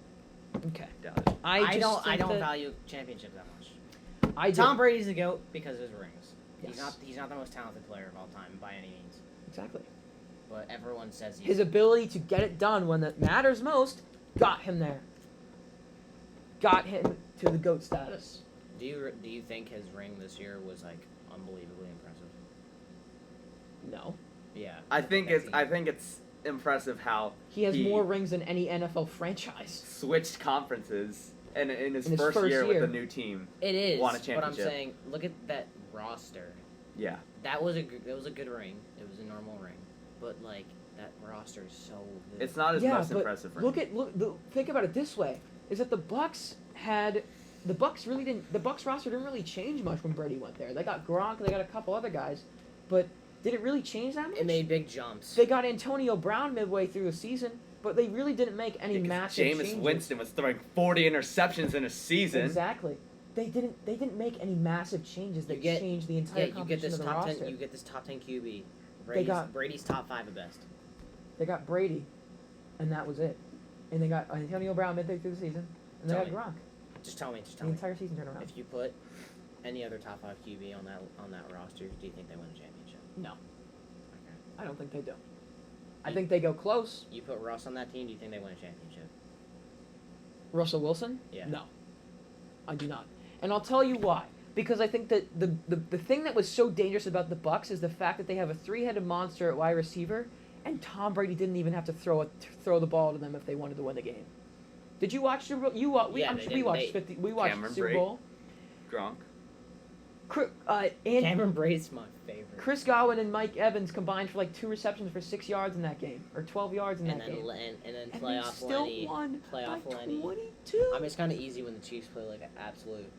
Okay. Doubt it. I just don't think that- value championships that much. I Tom do. Brady's the GOAT because of his rings. Yes. He's not the most talented player of all time by any means. Exactly. But everyone says he's His ability to get it done when it matters most got him there. Got him to the GOAT status. Do you think his ring this year was like unbelievably impressive? No. Yeah. I think it's impressive how He has more rings than any NFL franchise. switched conferences and in his In his first first year with year. the new team. It is. Won a But I'm championship. saying, look at that roster. Yeah. That was a good ring. It was a normal ring, but like that roster is so good. It's not his Yeah, most but impressive ring. think about it this way: is that the Bucks roster didn't really change much when Brady went there. They got Gronk, they got a couple other guys, but did it really change that much? It made big jumps. They got Antonio Brown midway through the season, but they really didn't make any Because massive Jameis changes. Winston was throwing 40 interceptions in a season. Exactly. They didn't make any massive changes that changed the entire you get composition this of the top roster. 10. You get this top 10 QB. got- Brady's top 5 at best. They got Brady, and that was it. And they got Antonio Brown midway through the season, and they Tell got me. Gronk. Just tell me. The entire season turned around. If you put any other top 5 QB on that roster, do you think they win a championship? No, Okay. I don't think they do. I think they go close. You put Russ on that team, do you think they win a championship? Russell Wilson? Yeah. No, I do not. And I'll tell you why. Because I think that the thing that was so dangerous about the Bucks is the fact that they have a 3-headed monster at wide receiver, and Tom Brady didn't even have to throw the ball to them if they wanted to win the game. Did you watch Super Bowl? Yeah, We watched 50. We watched Cameron Super Brate. Bowl. Gronk. And Cameron Brate's my favorite. Chris Godwin and Mike Evans combined for like 2 receptions for 6 yards in that game, or 12 yards in and that then game. and then And playoff they still Lenny. won Playoff by Lenny. 22. I mean, it's kind of easy when the Chiefs play like an absolute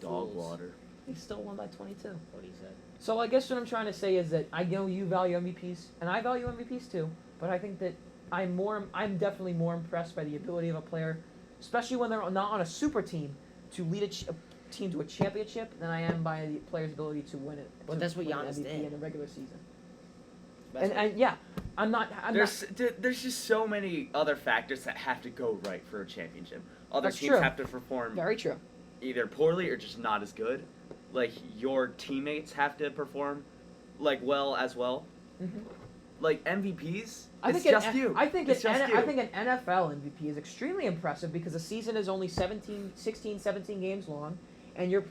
Dog fools. water. They still won by 22. What he said. So I guess what I'm trying to say is that I know you value MVPs, and I value MVPs too. But I think that I'm definitely more impressed by the ability of a player, especially when they're not on a super team, to lead a team to a championship than I am by the player's ability to win it. But to that's what win Giannis MVP did. in the regular season. That's what- And yeah, I'm not. There's just so many other factors that have to go right for a championship. Other That's teams true. have to perform Very true. either poorly or just not as good. Like your teammates have to perform like well as well. Mm-hmm. Like MVPs, I it's think just you. I think it's just you. I think an NFL MVP is extremely impressive because the season is only 16, 17 games long, and you're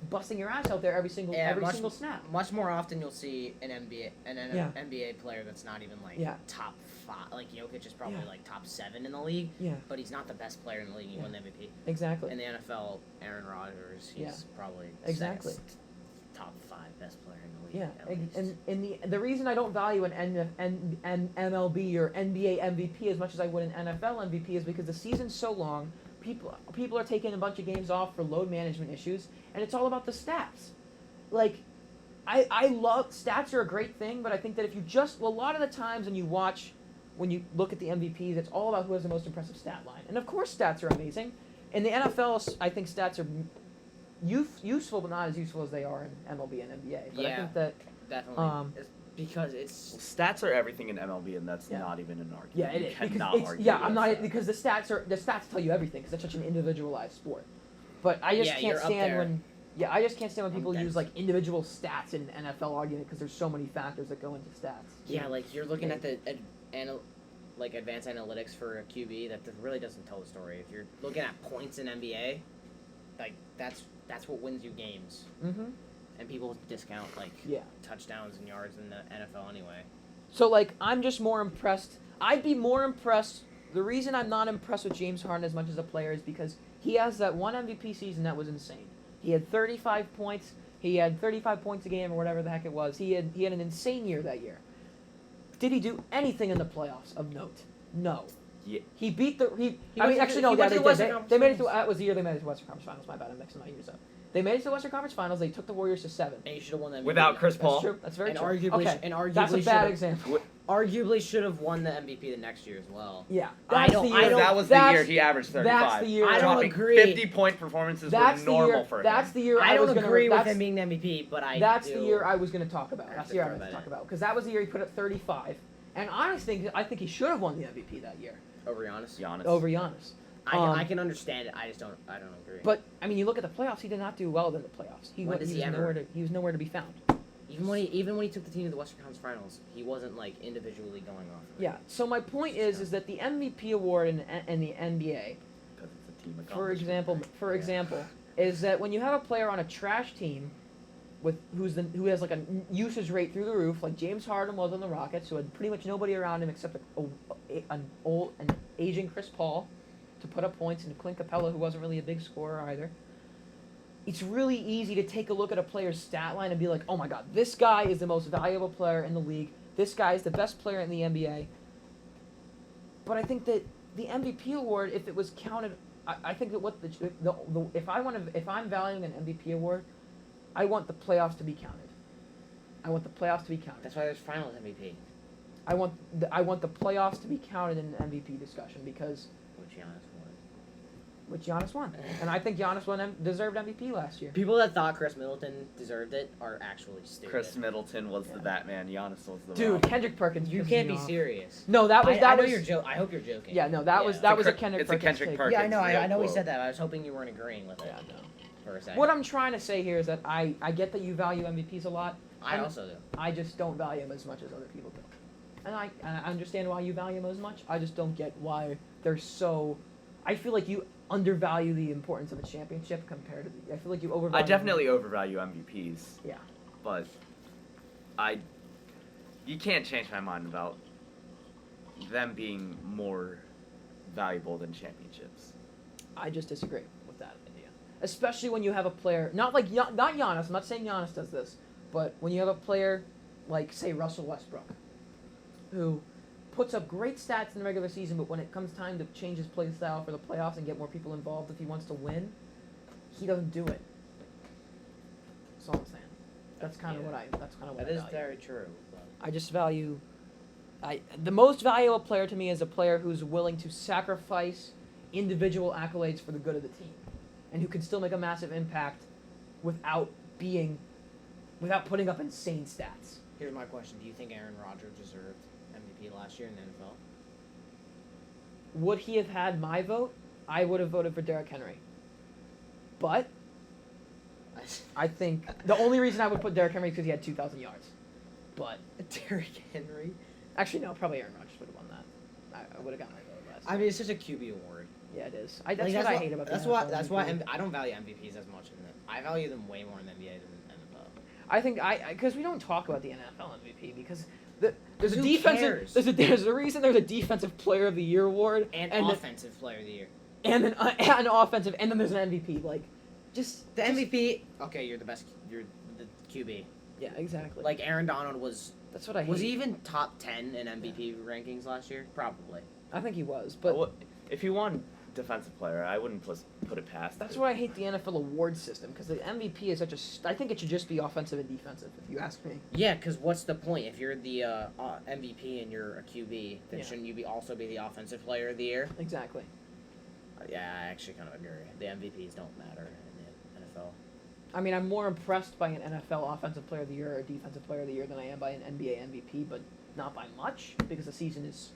busting your ass out there every single single snap. Much more often you'll see an NBA player that's not even like Yeah. top 5. Like Jokic is probably Yeah. like top 7 in the league, Yeah, but he's not the best player in the league. He won the MVP. exactly. In the NFL, Aaron Rodgers, he's Yeah. probably Exactly. sixth top 5 best player in the league. Yeah, at least. and the reason I don't value an MLB or NBA MVP as much as I would an NFL MVP is because the season's so long. People are taking a bunch of games off for load management issues, and it's all about the stats. Like, I love stats are a great thing, but I think that if you just a lot of the times when you look at the MVPs, it's all about who has the most impressive stat line, and of course stats are amazing. In the NFL, I think stats are useful, but not as useful as they are in MLB and NBA. But I Yeah. think that Definitely. It's because it's Stats are everything in MLB, and that's Yeah. not even an argument. yeah, it You is cannot because argue I'm against not that. because the stats tell you everything because it's such an individualized sport. But I just Yeah, can't you're up stand there. when I just can't stand when I'm people dense. use like individual stats in an NFL argument because there's so many factors that go into stats. yeah, like you're looking at the advanced analytics for a QB that really doesn't tell the story. If you're looking at points in NBA, like that's what wins you games. Mm-hmm. And people discount like Yeah. touchdowns and yards in the NFL anyway. So like I'm just more impressed. I'd be more impressed. The reason I'm not impressed with James Harden as much as a player is because he has that one MVP season that was insane. He had 35 points. He had 35 points a game or whatever the heck it was. He had an insane year that year. Did he do anything in the playoffs of note? No. Yeah. He beat the he. He I mean, went to actually, the- no. he Yeah, went to they the did. Western They Conference made it to. Finals. That was the year they made it to the Western Conference Finals. My bad. I'm mixing my years up. They made it to the Western Conference Finals. They took the Warriors to 7. And he should have won the MVP. Without Chris Paul. That's true. That's very And true. arguably, Okay. and arguably That's a bad should've- example. Arguably should have won the MVP the next year as well. Yeah. I That's don't- the I year. don't- That was the that's- year he averaged 35. That's the year. I don't Dropping agree. 50-point performances That's were the normal year. for him. That's the year I I don't was gonna. agree with that's- him being the MVP, but I That's do. the year I was going to talk about. I have That's to the year I throw was going to that talk in. about because that was the year he put up 35. And honestly, I think he should have won the MVP that year over Giannis. Giannis. over Giannis. I can understand it. I don't agree. But I mean, you look at the playoffs. He did not do well in the playoffs. When does he ever? He was nowhere to be found. even when he took the team to the Western Conference Finals, he wasn't like individually going off. Yeah. So my point is that the MVP award in the NBA, 'Cause it's a team for accomplishment. example, is that when you have a player on a trash team, who has like a usage rate through the roof, like James Harden was on the Rockets, who had pretty much nobody around him except an aging Chris Paul to put up points, and Clint Capella, who wasn't really a big scorer either. It's really easy to take a look at a player's stat line and be like, oh my god, this guy is the most valuable player in the league. This guy is the best player in the NBA. But I think that the MVP award, if it was counted, I think that if I'm valuing an MVP award, I want the playoffs to be counted. I want the playoffs to be counted. That's why there's Finals MVP, I want the playoffs to be counted in the MVP discussion because which Giannis won. Giannis won, and I think Giannis deserved MVP last year. People that thought Chris Middleton deserved it are actually stupid. Chris Middleton was the Batman. Giannis was the Dude, Robin. Kendrick Perkins. You pisses can't me be off. serious. No, that was I that know was. you're I hope you're joking. Yeah, no, that was Yeah. that was a It's Kendrick a Kendrick take. Perkins. Yeah, I know. I know he quote. said that. I was hoping you weren't agreeing with it Yeah, no. for a second. What I'm trying to say here is that I get that you value MVPs a lot. I also do. I just don't value them as much as other people do. And I understand why you value them as much. I just don't get why they're so. I feel like you undervalue the importance of a championship compared to. I feel like you overvalue. I definitely overvalue MVPs. Yeah. But you can't change my mind about them being more valuable than championships. I just disagree with that idea. Especially when you have a player, not Giannis, I'm not saying Giannis does this, but when you have a player like, say, Russell Westbrook, who puts up great stats in the regular season, but when it comes time to change his play style for the playoffs and get more people involved if he wants to win, he doesn't do it. That's all I'm saying. That's kind of what I That is value. very true. But I just value. The most valuable player to me is a player who's willing to sacrifice individual accolades for the good of the team, and who can still make a massive impact without putting up insane stats. here's my question: do you think Aaron Rodgers deserved MVP last year in the NFL? Would he have had my vote? I would have voted for Derrick Henry. But I think the only reason I would put Derrick Henry is because he had 2,000 yards. But Derrick Henry. actually, no, probably Aaron Rodgers would have won that. I would have got my vote last. I mean, it's such a QB award. Yeah, it is. That's what I hate about that's the why NFL that's why MVP. I don't value MVPs as much in the. I value them way more in the NBA than NFL. I think because we don't talk about the NFL MVP because there's a Who defensive cares? there's a reason there's a defensive player of the year award And then- offensive player of the year. and then an offensive and then there's an MVP like just The MVP. Okay, you're the best. You're the QB. yeah exactly Like Aaron Donald was. that's what I hate. Was he even top 10 in MVP rankings last year? Probably. I think he was But if he won defensive player, I wouldn't put it past. that's it. why I hate the NFL award system because the MVP is such a I think it should just be offensive and defensive if you ask me. Yeah, because what's the point if you're the MVP and you're a QB? Then Yeah. shouldn't you also be the offensive player of the year? Exactly. Yeah, I actually kind of agree. The MVPs don't matter in the NFL. I mean, I'm more impressed by an NFL offensive player of the year or defensive player of the year than I am by an NBA MVP, but not by much because the season is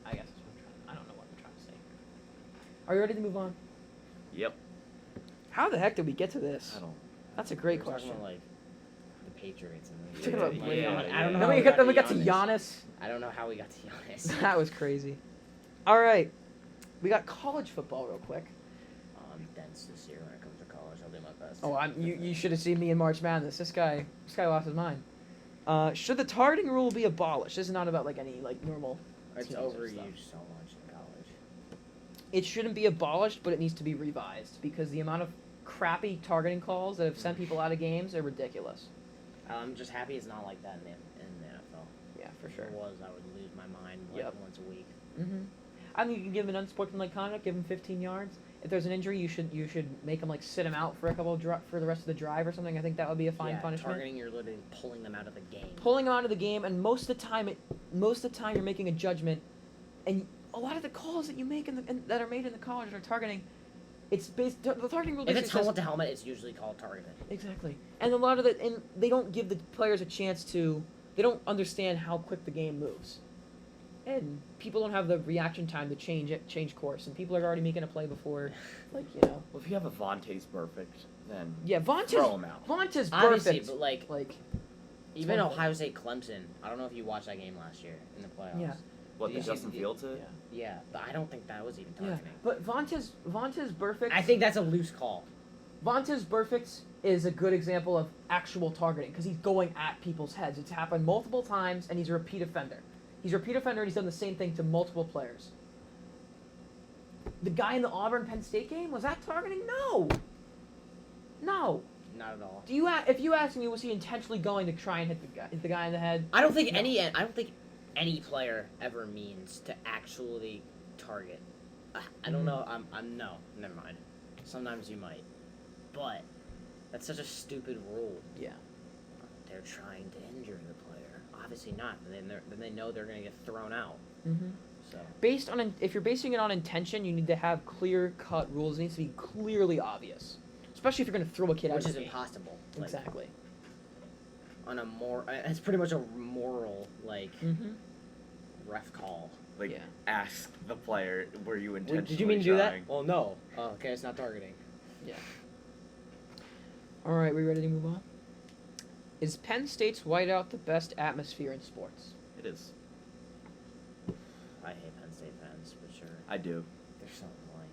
I guess that's what I don't know what I'm trying to say. Are you ready to move on? Yep. How the heck did we get to this? I don't. That's a great We were question. talking about, like, the Patriots. And Talking about like, Levante. I don't know. Then how we got to Giannis. Giannis. I don't know how we got to Giannis. That was crazy. All right, we got college football real quick. I'm dense this year when it comes to college. I'll do my best. Oh, you should have seen me in March Madness. This guy lost his mind. Should the targeting rule be abolished? This is not about like any like normal. It's teams or overused stuff. so much in college. It shouldn't be abolished, but it needs to be revised because the amount of crappy targeting calls that have sent people out of games are ridiculous. I'm just happy it's not like that in the NFL. Yeah, for If sure. it was, I would lose my mind like Yep. once a week. Mm-hmm. I think you can give him an unsportsmanlike conduct, give him 15 yards. If there's an injury, you should make him like sit him out for a couple of for the rest of the drive or something. I think that would be a fine yeah, punishment. targeting, you're literally pulling them out of the game. Pulling him out of the game, and most of the time you're making a judgment, and a lot of the calls that you make that are made in the college are targeting. It's based the targeting rule. If it's basically helmet says- to helmet, it's usually called targeting. Exactly, and a lot of and they don't give the players a chance to. They don't understand how quick the game moves, and people don't have the reaction time to change course, and people are already making a play before, like Well, if you have a Vontae's perfect, then Yeah, throw Vontae's him out. perfect. Obviously, but like even one Ohio State Clemson. I don't know if you watched that game last year in the playoffs. Yeah. What, the Yeah. Justin Fields hit? Yeah, but I don't think that was even Yeah, targeting. but Vontae's perfect. I think that's a loose call. Vontae's perfect is a good example of actual targeting because he's going at people's heads. It's happened multiple times, and he's a repeat offender. He's a repeat offender, and he's done the same thing to multiple players. The guy in the Auburn-Penn State game, was that targeting? No. No. Not at all. If you ask me, was he intentionally going to try and hit the guy in the head? I don't think No. any player ever means to actually target. I don't know. No, never mind. Sometimes you might, but that's such a stupid rule. Yeah. They're trying to injure the player. Obviously not. Then they know they're gonna get thrown out. Mm-hmm. So If you're basing it on intention, you need to have clear-cut rules. It needs to be clearly obvious, especially if you're going to throw a kid out which of is the game. impossible. Like, Exactly. On a it's pretty much a moral Mm-hmm. ref call. Like, Yeah. ask the player, were you intentionally Did you mean to do that? trying? Well, no. Oh, okay, it's not targeting. Yeah. All right, we ready to move on? Is Penn State's whiteout the best atmosphere in sports? It is. I hate Penn State fans for sure. I do. They're so annoying.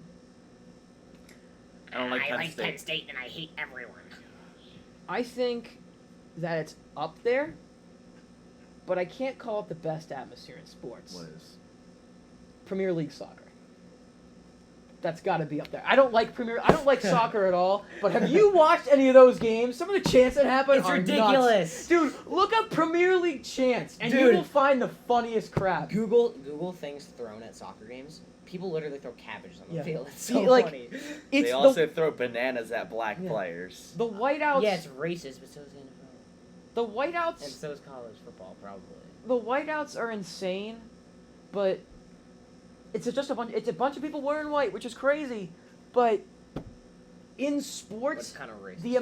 I don't like Penn like State. Penn State and I hate everyone. I think that it's up there, but I can't call it the best atmosphere in sports. What is? Premier League soccer. That's got to be up there. I don't like soccer at all, but have you watched any of those games? Some of the chants that happen It's are ridiculous. nuts. Dude, look up Premier League chants, and you Dude. will find the funniest crap. Google things thrown at soccer games. People literally throw cabbages on the Yeah. field. It's See, so like, funny. It's They also throw bananas at black Yeah. players. the whiteouts. Yeah, it's racist, but so is the NFL. The And whiteouts. so is college football, probably. The whiteouts are insane, but it's just a bunch. It's a bunch of people wearing white, which is crazy. But in What's sports, kind of racist? the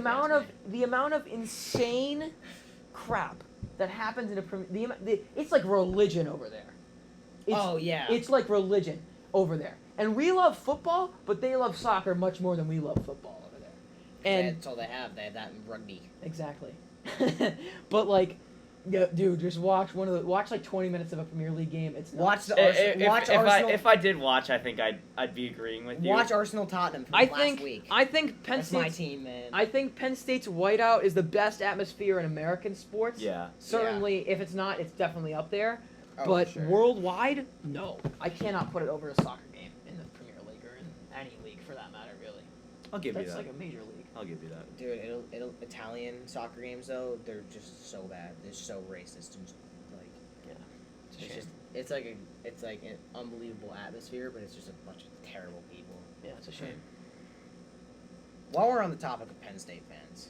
amount of insane crap that happens in it's like religion over there. It's, Oh yeah. It's like religion over there. And we love football, but they love soccer much more than we love football over there. And that's all they have. They have that in rugby. exactly. But like, yeah, dude, just watch like 20 minutes of a Premier League game. It's nuts. Watch the Arsenal. If I did watch, I think I'd be agreeing with you. Watch Arsenal Tottenham from I last think week. I think Penn That's my State's team, man. I think Penn State's whiteout is the best atmosphere in American sports. Yeah. Certainly, if it's not, it's definitely up there. Oh, But for sure. worldwide, no. I cannot put it over a soccer game in the Premier League or in any league for that matter, really. I'll give you That's that. like a major league. I'll give you that. Dude, Italian soccer games though, they're just so bad. They're so racist and like It's a it's shame. just it's like an unbelievable atmosphere, but it's just a bunch of terrible people. Yeah, it's a shame. While we're on the topic of Penn State fans,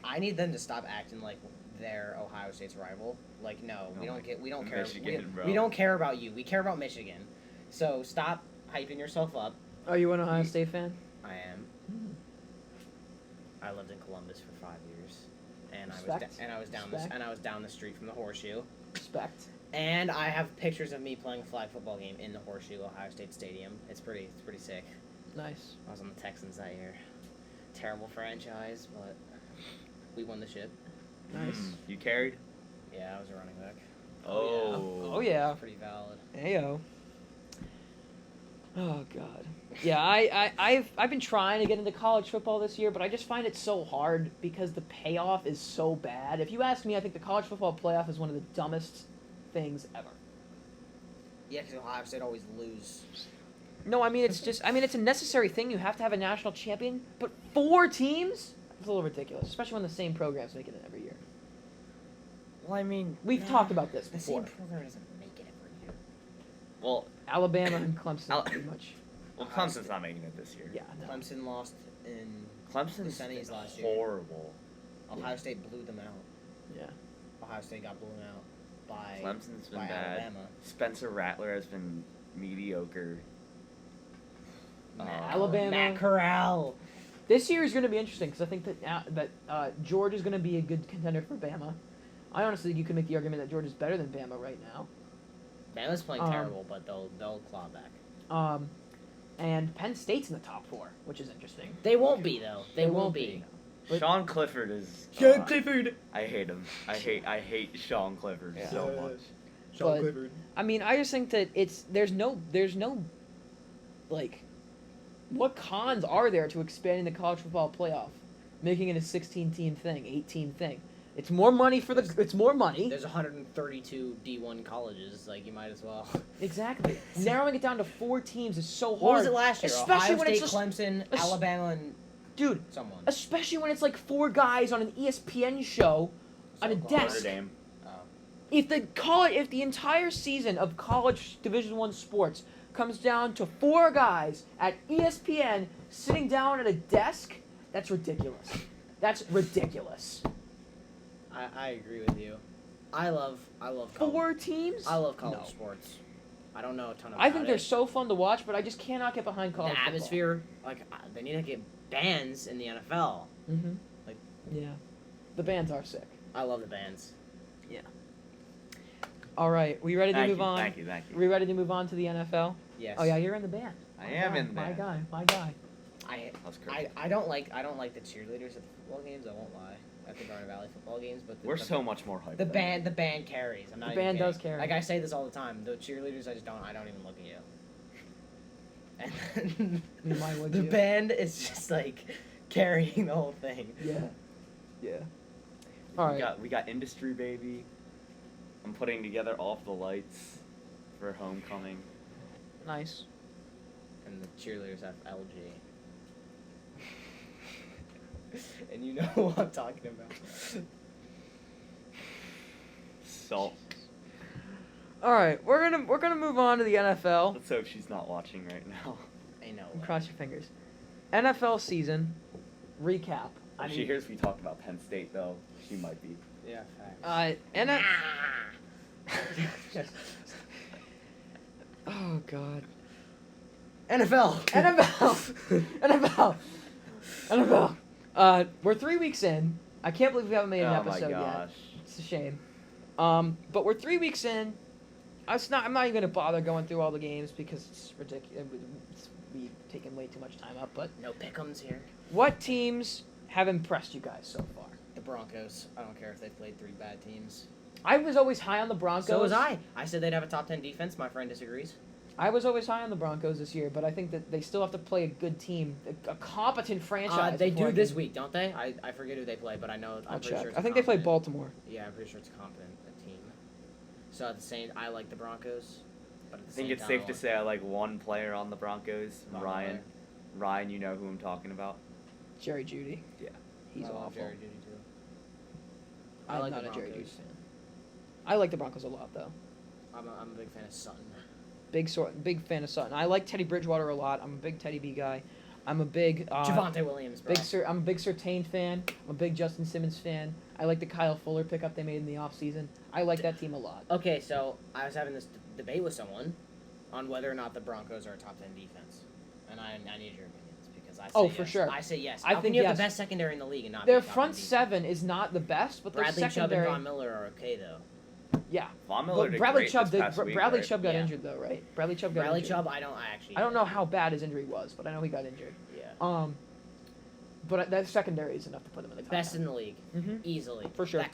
I need them to stop acting like they're Ohio State's rival. Like, no, we don't care. Michigan, bro. We don't care about you. We care about Michigan. So stop hyping yourself up. Are you an Ohio State fan? I am. I lived in Columbus for 5 years, and Respect. I was down the street from the Horseshoe. Respect. And I have pictures of me playing a flag football game in the Horseshoe Ohio State Stadium. It's pretty sick. Nice. I was on the Texans that year. Terrible franchise, but we won the ship. Nice. You carried? Yeah, I was a running back. Oh yeah. Pretty valid. Heyo. Oh god. Yeah, I've been trying to get into college football this year, but I just find it so hard because the payoff is so bad. If you ask me, I think the college football playoff is one of the dumbest things ever. Yeah, because Ohio State always lose. No, I mean it's a necessary thing. You have to have a national champion, but 4 teams? It's a little ridiculous, especially when the same programs make it every year. Well, I mean, We've talked about this The before. same program doesn't make it every year. well, Alabama and Clemson, pretty much. Clemson's not making it this year. Yeah, no. Clemson lost in Clemson's The Sunnies been last year. horrible. Ohio State blew them out. Yeah. Ohio State got blown out by Clemson's been by bad. Alabama. Spencer Rattler has been mediocre. Alabama. Matt Corral. This year is going to be interesting because I think that Georgia is going to be a good contender for Bama. I honestly think you could make the argument that Georgia's better than Bama right now. Bama's playing terrible, but they'll claw back. And Penn State's in the top 4, which is interesting. They won't be though. They won't be. But- Sean Clifford is. Clifford. I hate him. I hate Sean Clifford Yeah. so much. Sean Clifford. I mean, I just think that there's no like, what cons are there to expanding the college football playoff, making it a 16-team thing, 8-team thing? It's more money it's more money. There's 132 D1 colleges. Like, you might as well. Exactly. Narrowing it down to 4 teams is so hard. What was it last year? Especially Ohio when State, it's just, Clemson, Alabama, and dude. someone. Especially when it's like 4 guys on an ESPN show on a Oklahoma. desk. Notre Dame. Oh. If the entire season of college Division I sports comes down to 4 guys at ESPN sitting down at a desk, that's ridiculous. That's ridiculous. I agree with you. I love college. 4 teams? I love college No. sports. I don't know a ton about I think it. they're so fun to watch, but I just cannot get behind college The football. atmosphere, like, they need to get bands in the NFL. Mm-hmm. Like- yeah. The bands are sick. I love the bands. All right, we ready to move on? Thank you. We ready to move on to the NFL? Yes. Oh yeah, you're in the band. I am in the band. My guy. That's crazy. I don't like the cheerleaders at the football games. I won't lie. At the Garden Valley football games, but We're so much more hyped. the than band carries. I'm not. The even band kidding. does carry. Like, I say this all the time. The cheerleaders, I don't even look at you. And then I mean, why would the you? band is just like carrying the whole thing. Yeah. Yeah. that. All right. We got industry, baby. I'm putting together all of the lights for homecoming. Nice. And the cheerleaders have LG. And you know what I'm talking about. Salt. All right, we're gonna move on to the NFL. Let's hope she's not watching right now. I know. Cross your fingers. NFL season recap. If she hears we talk about Penn State, though, she might be. Yeah, facts. Oh God. NFL. NFL. We're 3 weeks in. I can't believe we haven't made an Oh my episode gosh. yet. It's a shame. But we're 3 weeks in. I'm not even gonna bother going through all the games because it's ridiculous. We've taken way too much time up. But No pick'ems here. what teams have impressed you guys so far? The Broncos. I don't care if they played 3 bad teams. I was always high on the Broncos. So was I. I said they'd have a top 10 defense. My friend disagrees. I was always high on the Broncos this year, but I think that they still have to play a good team, a competent franchise. They before do I this can- week, don't they? I forget who they play, but I know. I'll I'm pretty check. sure. It's I think they play competent. Baltimore. Yeah, I'm pretty sure it's a competent team. So at the same, I like the Broncos, but at the I think same it's time, safe to say I like one player on the Broncos, Von Ryan. Miller. Ryan, you know who I'm talking about. Jerry Judy. Yeah. He's I love awful. Jerry Judy too. I I'm like not the a Jerry Judy Broncos. fan. I like the Broncos a lot, though. I'm a big fan of Sutton. Big fan of Sutton. I like Teddy Bridgewater a lot. I'm a big Teddy B guy. I'm a big Javonte Williams, bro. I'm a big Surtain fan. I'm a big Justin Simmons fan. I like the Kyle Fuller pickup they made in the offseason. I like that team a lot. Okay, so I was having this debate with someone on whether or not the Broncos are a top 10 defense, and I need your opinions because I say Oh, yes. for sure. I say yes. I How think can you have yes. the best secondary in the league and not Their be a top front 10 defense? seven is not the best, but their Bradley Chubb secondary. and Von Miller are okay though. Yeah. Von Miller But did Bradley great Chubb this did. past week, Bradley right? Chubb got Yeah. injured though, right? Bradley Chubb got Bradley injured. Chubb, I actually. I don't know how bad his injury was, but I know he got injured. Yeah. But that secondary is enough to put him in the top. Best in the league, Mm-hmm. easily. For sure. That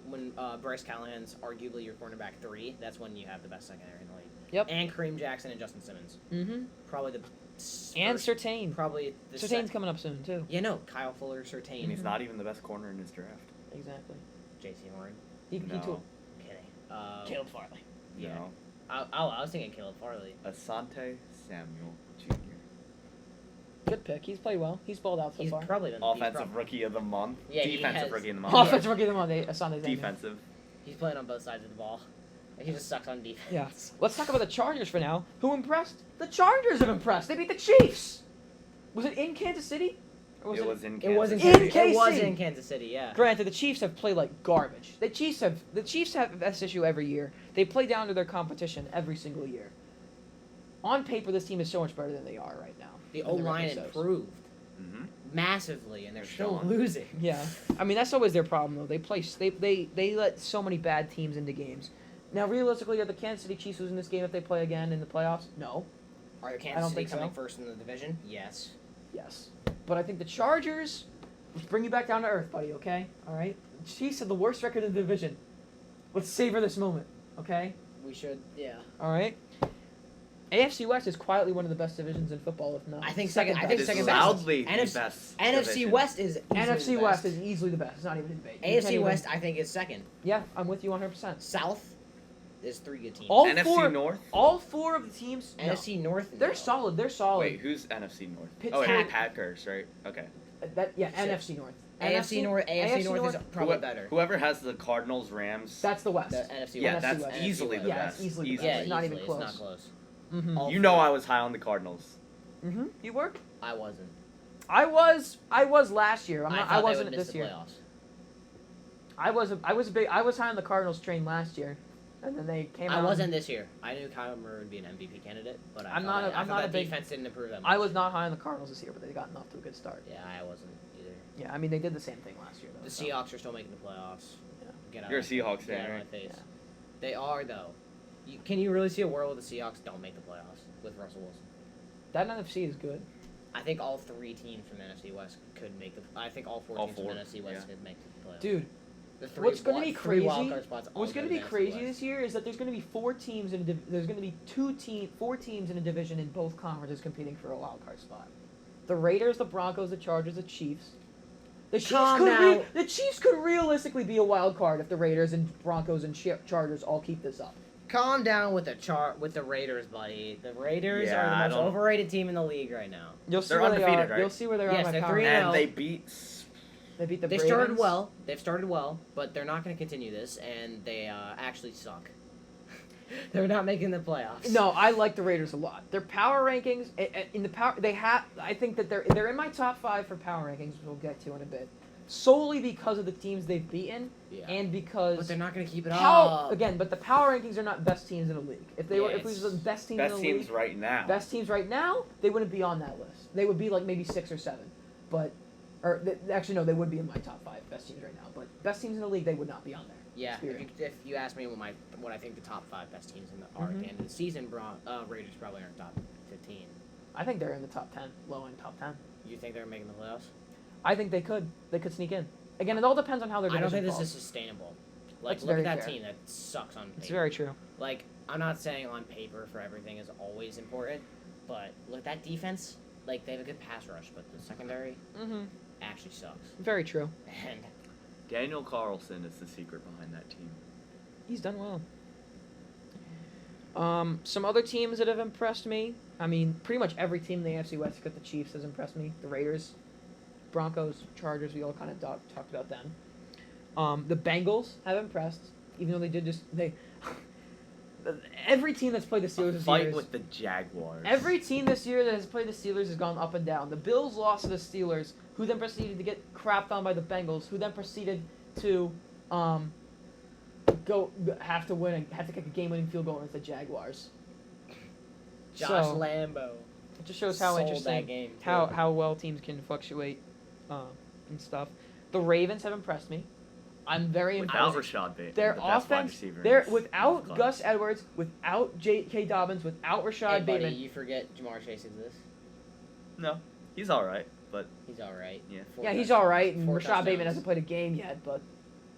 when Bryce Callahan's arguably your cornerback 3, that's when you have the best secondary in the league. Yep. And Kareem Jackson and Justin Simmons. Mm-hmm. Probably the And first- Surtain. Probably the Surtain's coming up soon too. Yeah, no, Kyle Fuller, Surtain, And he's not even the best corner in his draft. Exactly. J.C. Horn. He No. took Kidding. Caleb Farley. Yeah. No. I was thinking Caleb Farley. Asante Samuel Jr. Good pick. He's played well. He's balled out so He's far. probably been Offensive Rookie of the Month. Yeah, he Defensive has- Rookie of the Month. Offensive rookie of the month. Asante Samuel. Defensive. He's playing on both sides of the ball. He just sucks on defense. Yeah. Let's talk about the Chargers for now. Who impressed? The Chargers have impressed. They beat the Chiefs. Was it in Kansas City? Or was It was in It was in Kansas In Kansas. It was KC. in Kansas City. Yeah. Granted, the Chiefs have played like garbage. The Chiefs have this issue every year. They play down to their competition every single year. On paper, this team is so much better than they are right now. The And O the line record shows. improved Mm-hmm. massively, and they're still Sean. losing. Yeah, I mean that's always their problem though. They let so many bad teams into games. Now, realistically, are the Kansas City Chiefs losing this game if they play again in the playoffs? No. Are the I Kansas don't City think so. coming first in the division? Yes. Yes. But I think the Chargers. Let's bring you back down to earth, buddy. Okay. All right. The Chiefs have the worst record in the division. Let's savor this moment. Okay. We should. Yeah. All right. AFC West is quietly one of the best divisions in football, if not I think second- I think It is second best. loudly the NFC best. NFC division. West is easily NFC the West best. is easily the best. It's not even a debate. You AFC can't even- West, I think, is second. Yeah, I'm with you 100%. South is 3 good teams. All NFC four. North. All four of the teams. No. NFC North. They're no. solid. They're solid. Wait, who's NFC North? Oh, Pittsburgh. and Packers, right? Okay. Yeah, Shit. NFC North. AFC North. AFC North is probably better. Whoever has the Cardinals, Rams. That's the West. The NFC yeah, West. that's West. easily the Yeah, best. it's easily the Easily. best. Yeah, It's not easily. even close. It's not close. Mm-hmm. All You know three. I was high on the Cardinals. Mm-hmm. You were? I wasn't. I was last year. I I wasn't miss this the year. playoffs. I was high on the Cardinals train last year, and then they came out. I wasn't this year. I knew Kyler Murray would be an MVP candidate, but I'm not a that big- defense didn't improve that much. I was not high on the Cardinals this year, but they gotten off to a good start. Yeah, I wasn't either. Yeah, I mean they did the same thing last year though. The so. Seahawks are still making the playoffs. Yeah. Get out You're a of- Seahawks get out fan, of right? my face. Yeah. They are though. Can you really see a world where the Seahawks don't make the playoffs with Russell Wilson? That NFC is good. I think all 3 teams from the NFC West could make the. I think all 4 All teams four, from the NFC West yeah. could make the playoffs. Dude, The what's going to be 3 crazy? wildcard spots all What's go going to to be the NFC crazy West. this year is that there's going to be 4 teams there's going to be 4 teams in a division in both conferences competing for a wild card spot. The Raiders, the Broncos, the Chargers, the Chiefs. The Chiefs Calm could down. the Chiefs could realistically be a wild card if the Raiders and Broncos and Chargers all keep this up. Calm down with the Raiders, buddy. The Raiders Yeah, are I the most don't- overrated team in the league right now. You'll see They're where they are. undefeated, right? You'll see where they are. Yes, on my they're power 3-0. And rankings. they beat. They beat the They've Ravens. started well. They've started well, but they're not going to continue this, and they actually suck. They're not making the playoffs. No, I like the Raiders a lot. Their power rankings in the power they have. I think that they're in my top 5 for power rankings, which we'll get to in a bit. Solely because of the teams they've beaten, Yeah. and because But they're not going to keep it How, up. again, but the power rankings are not best teams in the league. If they Yeah, were, if we it's were the best teams Best in the teams league, right now. best teams right now, they wouldn't be on that list. They would be like maybe 6 or 7, but actually no, they would be in my top 5 best teams right now. But best teams in the league, they would not be on there. Yeah, Spirit. if you ask me what I think the top 5 best teams are at the end of the season, Raiders probably aren't top 15. I think they're in the top 10, low end top 10. You think they're making the playoffs? I think they could sneak in. Again, it all depends on how their I don't division think this falls. is sustainable. Like, That's look at very that fair. team that sucks on paper. It's very true. Like, I'm not saying on paper for everything is always important, but look at that defense. Like, they have a good pass rush, but the secondary Mm-hmm. actually sucks. Very true. And Daniel Carlson is the secret behind that team. He's done well. Some other teams that have impressed me. I mean, pretty much every team in the AFC West except the Chiefs has impressed me. The Raiders, Broncos, Chargers, we all kind of talked about them. The Bengals have impressed, even though every team that's played the Steelers this year. Fight with the Jaguars. Every team this year that has played the Steelers has gone up and down. The Bills lost to the Steelers, who then proceeded to get crapped on by the Bengals, who then proceeded to have to kick a game-winning field goal against the Jaguars. Josh So, Lambo it just shows how sold interesting that game. too. how well teams can fluctuate and stuff. The Ravens have impressed me. I'm very Without impressed. Rashad Bateman, Their the best wide offense, receiver in they're this without class. Gus Edwards, without J.K. Dobbins, without Rashad Hey, buddy, Bateman. you forget Jamar Chase exists. No, he's all right, but He's all right. Yeah. Yeah, he's all right, and 4 Rashad Bateman touchdowns. hasn't played a game yet, but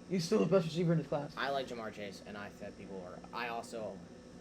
he's still the best receiver in his class. I like Jamar Chase, and I said I also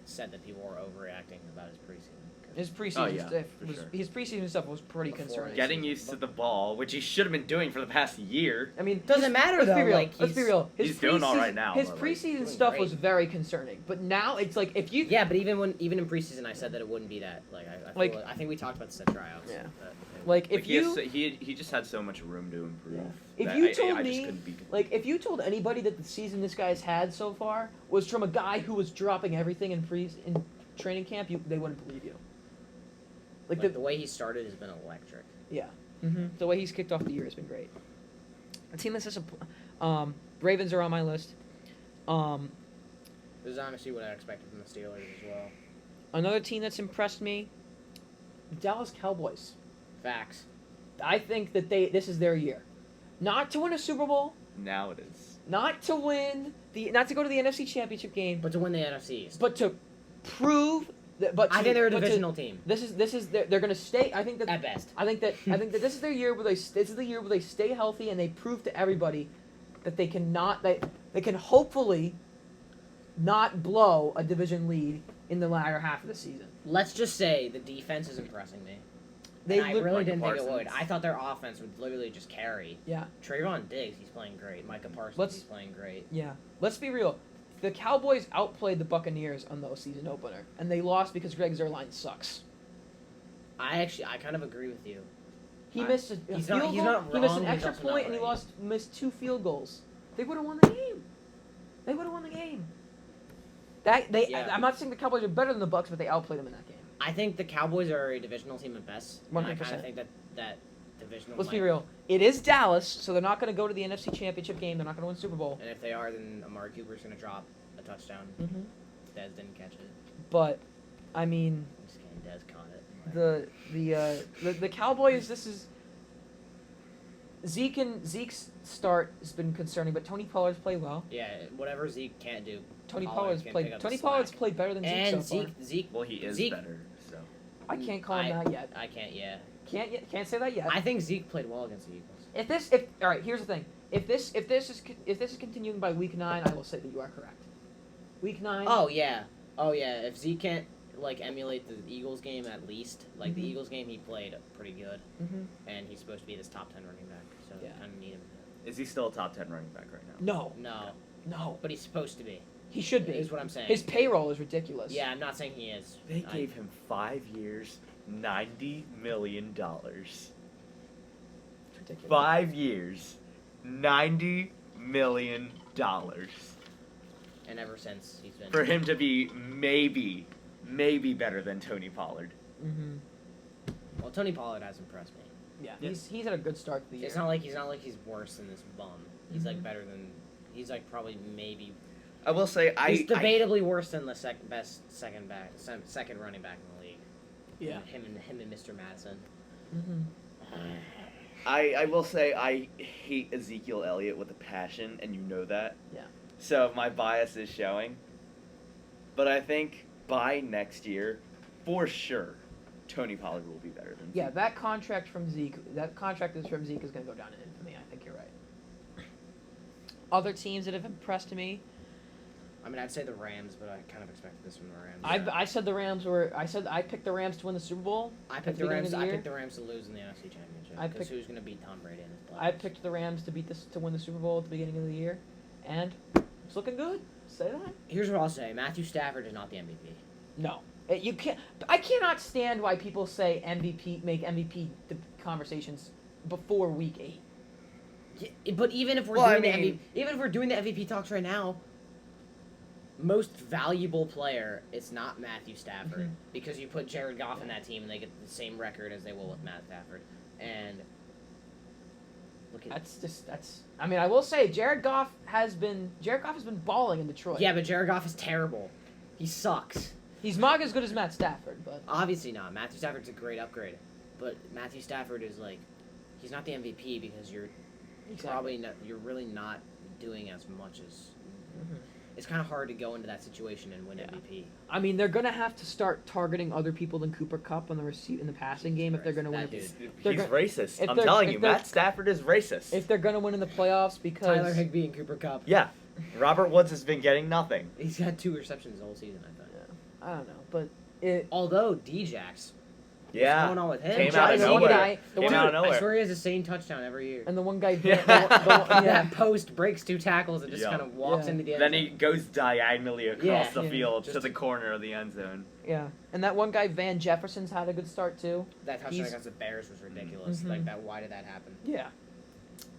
said that people were overreacting about his preseason. 'cause His preseason yeah, stuff for was sure. his preseason stuff was pretty Before concerning. his- getting used to the ball, which he should have been doing for the past year. I mean, Doesn't matter, let's though, Be real. like, let's be he's- real. he's doing all right now, His but, like, preseason doing stuff great. was very concerning, but now it's like if you Yeah, but even in preseason, I said that it wouldn't be that. Like I think we talked about this at tryouts. Yeah. but- like if Like, you he just had so much room to improve. Yeah. If that you I told just me, couldn't be like if you told anybody that the season this guy's had so far was from a guy who was dropping everything in training camp, they wouldn't believe you. like the way he started has been electric. Yeah. The way he's kicked off the year has been great. A team that's Ravens are on my list. This is honestly what I expected from the Steelers as well. Another team that's impressed me, the Dallas Cowboys. Facts. I think that this is their year. Not to win a Super Bowl, Now it is. not to go to the NFC Championship game, But to win the NFC East. but to prove that. I think they're a divisional team. This is they're going to stay. I think that At best. I think that this is their year where this is the year where they stay healthy and they prove to everybody that they can hopefully not blow a division lead in the latter half of the season. Let's just say the defense is impressing me. They I lit- really Micah didn't think it would. Parsons. I thought their offense would literally just carry. Yeah. Trayvon Diggs, he's playing great. Micah Parsons, Let's- he's playing great. Yeah. Let's be real. The Cowboys outplayed the Buccaneers on the season opener, and they lost because Greg Zuerlein sucks. I kind of agree with you. He I- missed a he's field not- he's goal. not He missed wrong, an he's extra also not point, and he right. missed 2 field goals. They would have won the game. They would have won the game. Yeah. I'm not saying the Cowboys are better than the Bucks, but they outplayed them in that game. I think the Cowboys are a divisional team at best. And I kind 100%. of think that divisional. Let's be might- real. It is Dallas, so they're not going to go to the NFC Championship game. They're not going to win Super Bowl. And if they are, then Amari Cooper's going to drop a touchdown. Mm-hmm. Dez didn't catch it. But, I mean, I'm just kidding. Dez caught it. the Cowboys. This is Zeke's start has been concerning, but Tony Pollard's played well. Yeah, whatever Zeke can't do. Tony Pollard Pollard's can played. pick up the Tony Pollard's slack. played better than Zeke And so far. Zeke. Well, he is Zeke- better. So I can't call him that yet. I can't. Yeah. Can't say that yet. I think Zeke played well against the Eagles. If all right, here's the thing. If this is continuing by week 9, I will say that you are correct. Week 9. Oh yeah. If Zeke can't emulate the Eagles game at least, like the Mhm. Eagles game, he played pretty good, Mm-hmm. and he's supposed to be this top 10 running back. So Yeah. kind of need him. Is he still a top 10 running back right now? No. But he's supposed to be. He should be. Is what I'm saying. His payroll is ridiculous. Yeah, I'm not saying he is. They gave him 5 years, $90 million. It's ridiculous. 5 years, $90 million. And ever since he's been For him to be maybe better than Tony Pollard. Mm-hmm. Well, Tony Pollard has impressed me. Yeah, Yeah. he's had a good start to the year. It's not like he's worse than this bum. He's Mhm. like better than. He's like probably maybe. I will say He's debatably worse than the second running back in the league. Yeah. Him and Mr. Madison. Mm-hmm. I will say I hate Ezekiel Elliott with a passion, and you know that. Yeah. So my bias is showing. But I think by next year, for sure, Tony Pollard will be better than Yeah, that contract is from Zeke is going to go down in infamy. I think you're right. Other teams that have impressed me, I mean, I'd say the Rams, but I kind of expected this from the Rams. I said the Rams I picked the Rams to win the Super Bowl. I at picked the the beginning Rams. of the I year. picked the Rams to lose in the NFC Championship. I Because picked- who's going to beat Tom Brady in his playoffs? I picked the Rams to win the Super Bowl at the beginning of the year, and it's looking good. Say that. Here's what I'll say: Matthew Stafford is not the MVP. No, you can't. I cannot stand why people say make MVP conversations before week 8. Yeah, but even if we're Well, doing the MVP talks right now, most valuable player, it's not Matthew Stafford Mhm. because you put Jared Goff in that team and they get the same record as they will with Matt Stafford. And look at That's. I mean, I will say Jared Goff has been balling in Detroit. yeah, but Jared Goff is terrible. He sucks. He's not as good as Matt Stafford, but Obviously not. Matthew Stafford's a great upgrade, but Matthew Stafford is like, he's not the MVP because you're probably not. You're really not doing as much as. Mhm. It's kind of hard to go into that situation and win Yeah. MVP. I mean, they're gonna have to start targeting other people than Cooper Kupp in the passing game if they're gonna win. That dude. They're He's go- racist. if I'm they're- telling if you, they're- Matt Stafford is racist. If they're gonna win in the playoffs, because Tyler Higbee and Cooper Kupp. Yeah. Robert Woods has been getting nothing. He's had 2 receptions the whole season, I thought. I don't know, but it. Although Djax, Yeah. what's going on with him? Came out of Johnny nowhere. Guy- The Came one- out of I nowhere. swear he has the same touchdown every year. And the one guy, Yeah. yeah, That post breaks 2 tackles and just Yeah. kind of walks Yeah. into the end Then zone. he goes diagonally across Yeah. the Yeah. field to Just- the corner of the end zone. yeah, and that one guy Van Jefferson's had a good start too. That touchdown he's- against the Bears was ridiculous. Mhm. Like that. Why did that happen? Yeah,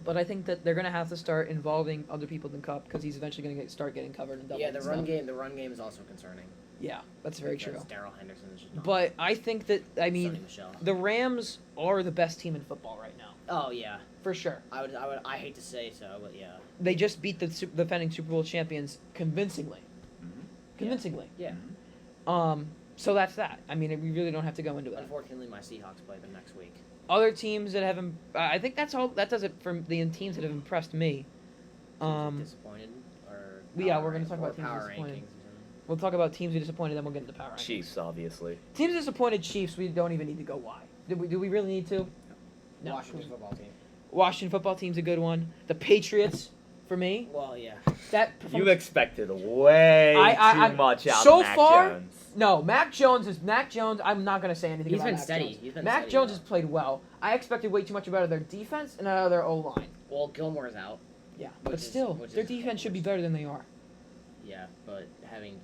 but I think that they're gonna have to start involving other people than Cup because he's eventually gonna start getting covered in double. Yeah, and the stuff. run game. The run game is also concerning. Yeah, that's very true. Because Darrell Henderson is just not. But I think that Sonny Michel. the Rams are the best team in football right now, Oh yeah, for sure. I hate to say so, but yeah. They just beat the defending Super Bowl champions convincingly. Convincingly. Yeah. So that's that. I mean, we really don't have to go into that. Unfortunately, my Seahawks play them next week. Other teams that have, I think that's all. That does it for the teams that have impressed me. Disappointed or Yeah, we're gonna talk about teams power disappointed. rankings. We'll talk about teams we disappointed, then we'll get into power rankings. Chiefs, obviously. Teams disappointed Chiefs. We don't even need to go why. Do we really need to? No. Washington football team. Washington football team's a good one. The Patriots, for me, Well, yeah. that You performance- expected way I- too much out so of Mac far, Jones. No, Mac Jones. I'm not gonna say anything He's about been Mac steady. Jones. He's been Mac steady, Jones though. has played well. I expected way too much out of their defense and out of their O line. Well, Gilmore's out. Yeah, Which but is- still, which their is defense should be almost- better than they are. Yeah, but having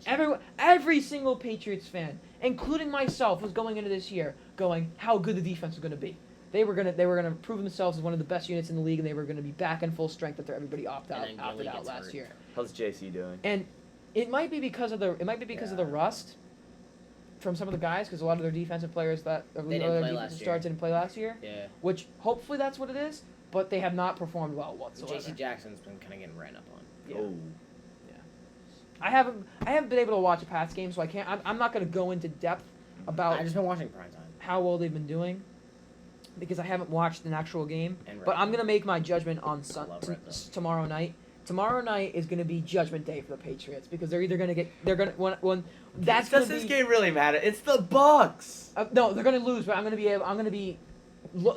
Every single Patriots fan, including myself, was going into this year going how good the defense was going to be. They were gonna prove themselves as one of the best units in the league, and they were going to be back in full strength after everybody opted And then out Gilly gets last hurt. year. How's JC doing? And it might be because of the rust from some of the guys, because a lot of their defensive players didn't play last year. didn't play last year. Yeah. Which hopefully that's what it is, but they have not performed well whatsoever. J.C. Jackson's been kind of getting ran up on. Yeah. Oh. I haven't been able to watch a past game, so I can't. I'm not going to go into depth about I've just been watching primetime. how well they've been doing because I haven't watched an actual game. And But Red I'm gonna make my judgment on I love Red Zone. tomorrow night. Tomorrow night is gonna be judgment day for the Patriots because they're either gonna when that's Does gonna this be game really matter? It's the Bucks. no, they're gonna lose, but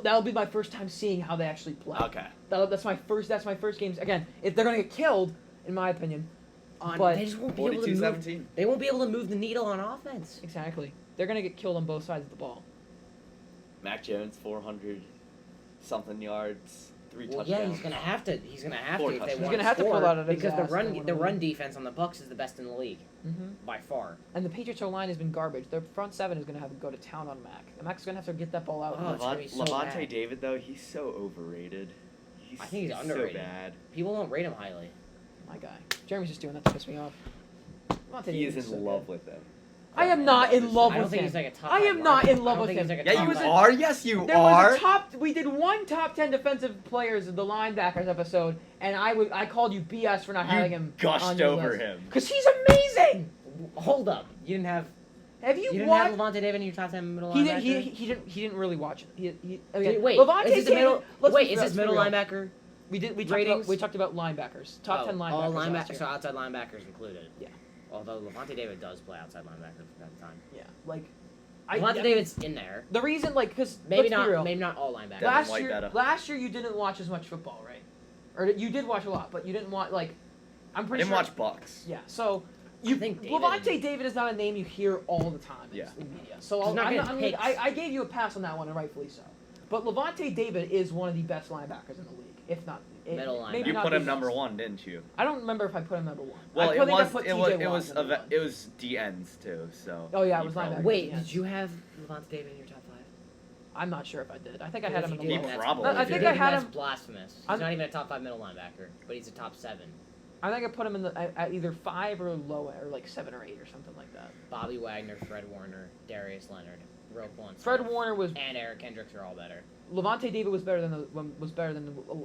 that'll be my first time seeing how they actually play. Okay. That's my first game. Again, if they're gonna get killed, in my opinion, but They just won't be able to move. 42-17. They won't be able to move the needle on offense. exactly, they're gonna get killed on both sides of the ball. Mac Jones, 400-something yards, 3 Well, touchdowns. yeah, he's gonna have to. He's gonna have Four to if they touchdowns. want He's gonna have to score, pull out of his because ass the if they run wanna the run win. defense on the Bucks is the best in the league by far. And the Patriots' O-line has been garbage. Their front seven is going to have to go to town on Mac. And Mac's going to have to get that ball out. Oh, it's gonna be so Levante bad. David, though, he's so overrated. I think he's underrated. so bad. People don't rate him highly. My guy. Jeremy's just doing that to piss me off. Levante He is David's in so love good. with him. I am not in love I don't with think him. he's like a top. I five am not linebacker. in love I don't with think him. he's like a Yeah, top you five. are. Yes, you There are. was we did one top 10 defensive players of the linebackers episode, and I called you BS for not having him gushed on your over list. him. Because he's amazing! Hold up. You didn't have. Have You you, didn't watched? have Levante David in your top 10 middle He linebacker. didn't. He didn't really watch it. Okay. Wait, Levante is this a David- middle? let's Wait, be is real, this let's be middle real. linebacker? We talked about linebackers. Top 10 linebackers. All last linebackers, year. so outside linebackers included. Yeah. Although Levante David does play outside linebacker from time to time. Yeah, like Levante David's in there. The reason, like, because Maybe let's be real. not all linebackers. Last- Last like year, that, last year you didn't watch as much football, right? Or you did watch a lot, but you didn't watch like. I'm I pretty didn't sure. watch Bucks. Yeah, so I think David- Levante David is not a name you hear all the time Yeah. in media. So He's not I'm getting I'm picked. I gave you a pass on that one, and rightfully so. But Levante David is one of the best linebackers in the league, if not. Middle maybe You not put the him number best. 1, didn't you? I don't remember if I put him number 1. Well, I it think I was put it TJ was Watt number one. it was DNs too. So. Oh, yeah, it you was probably- linebacker. Wait, Yeah. did you have Levante David in your top 5? I'm not sure if I did. I think I had him in the He low. probably I did. think I had that's him. blasphemous. He's I'm- not even a top 5 middle linebacker, but he's a top 7. I think I put him in the at either 5 or low, or like 7 or 8 or something like that. Bobby Wagner, Fred Warner, Darius Leonard, Roquan Fred Smith, Warner was and Eric Kendricks are all better. Levante David was better than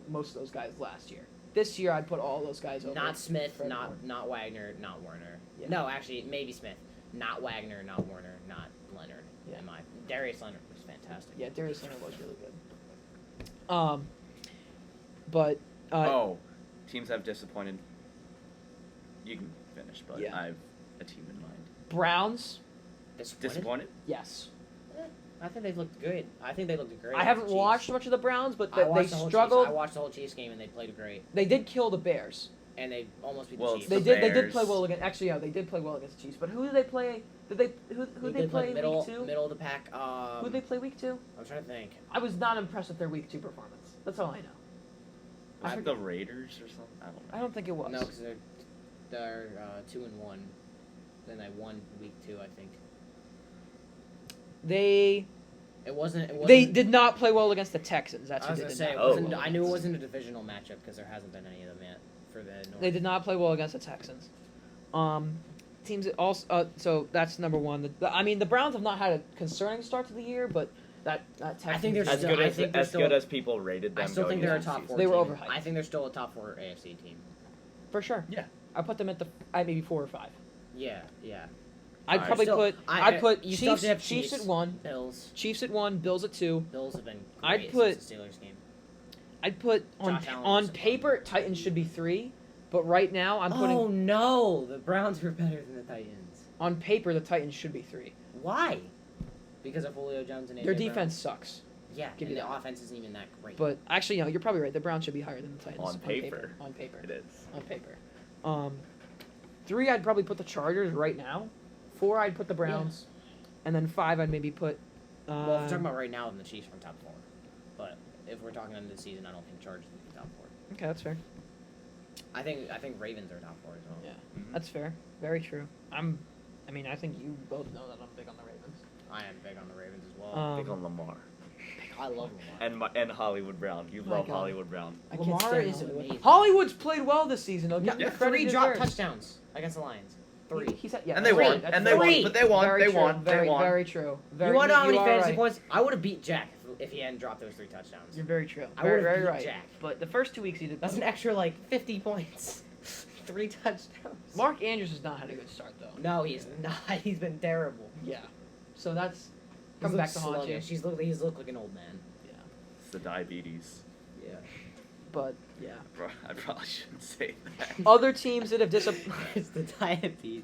most of those guys last year. This year, I'd put all those guys over. Not Smith, Fred Warner. not Wagner, not Warner. Yeah. No, actually, maybe Smith. Not Wagner, not Warner, not Leonard. Yeah. In my Darius Leonard was fantastic. Yeah, Darius Leonard was really good. But Oh, teams have disappointed. You can finish, but Yeah. I have a team in mind. Browns, Disappointed? yes. I think they've looked good. I think they looked great. I haven't Chiefs. watched much of the Browns, but I they watched the whole struggled. Chiefs. I watched the whole Chiefs game and they played great. They did kill the Bears. And they almost beat Well, the Chiefs. They The did. They did Bears. play well against. Actually, yeah, they did play well against the Chiefs. But who did they play? Who did they play middle, week 2? middle of the pack. Who did they play week 2? I'm trying to think. I was not impressed with their week 2 performance. That's all I know. I Not forget- the Raiders or something? I don't know. I don't think it was. No, because they're 2-1. Then they won week 2, I think. They It wasn't. they did not play well against the Texans. That's I who was they gonna did say. not It play wasn't, well I knew it against. wasn't a divisional matchup because there hasn't been any of them yet for the North. They did not play well against the Texans. Teams that also so that's number one. I mean, the Browns have not had a concerning start to the year, but that Texans. I think they're As still- good I as think they're as still- good as people rated them. I still going think they're a into the top season. 4 They were team. overhyped. I think they're still a top 4 AFC team. for sure. Yeah. I put them at maybe 4 or 5. Yeah, yeah. I'd Alright. probably Still, put I- I'd put you still have Chiefs to have Chiefs Chiefs. at 1, Bills. Chiefs at 1, Bills at 2. Bills have been I'd great put- since the Steelers game. I'd put Josh Allen on was paper Titans should be 3, but right now I'm putting Oh no, the Browns were better than the Titans. on paper the Titans should be 3. Why? Because of Julio Jones and AJ Their Brown? defense sucks. Yeah, give and you the that. offense isn't even that great. But actually, you're probably right. The Browns should be higher than the Titans On paper. On paper. It is. On paper. 3, I'd probably put the Chargers right now. 4, I'd put the Browns, and then 5, I'd maybe put. well, if we're talking about right now, then the Chiefs are top 4. But if we're talking end of the season, I don't think Chargers will be top 4. Okay, that's fair. I think Ravens are top 4 as well. Yeah, Mhm. that's fair. Very true. I mean, I think you both know that I'm big on the Ravens. I am big on the Ravens as well. Big on Lamar I love Lamar. and Hollywood Brown. You My love God. Hollywood Brown. I can't Lamar stand is Hollywood. amazing. Hollywood's played well this season. Though. Give him Yeah. the credit 3 he drop deserves. touchdowns against the Lions. 3. He said, yeah, And they that's won. right, that's And they right. won. But they won. Very They true. won. Very, They won. very true. Very, You want to know how many are fantasy right. points? I would have beat Jack if he hadn't dropped those 3 touchdowns. You're very true. I Very, would've very beat right. Jack. But the first 2 weeks he did. That's an extra like 50 points. 3 touchdowns. Mark Andrews has not had a good start though. No, he's not. He's been terrible. Yeah. So that's He's coming back looked to haunt you. sluggish. He's looked like an old man. Yeah. It's the diabetes. Yeah. But yeah. Bro, I probably shouldn't say that. Other teams that have It's the diabetes.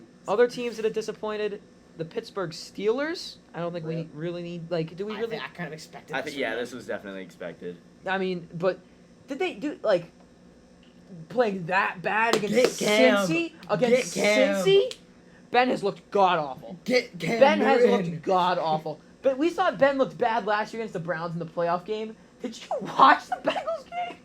disappointed. The Pittsburgh Steelers. I don't think we Really? really need. Like, do we really? I kind of expected. I this think from them. this was definitely expected. I mean, but did they do like playing that bad against Get Cam. Cincy? Against Get Cam. Cincy? Ben has looked god awful. Get Ben has looked god awful. But we thought Ben looked bad last year against the Browns in the playoff game. Did you watch the Bengals game?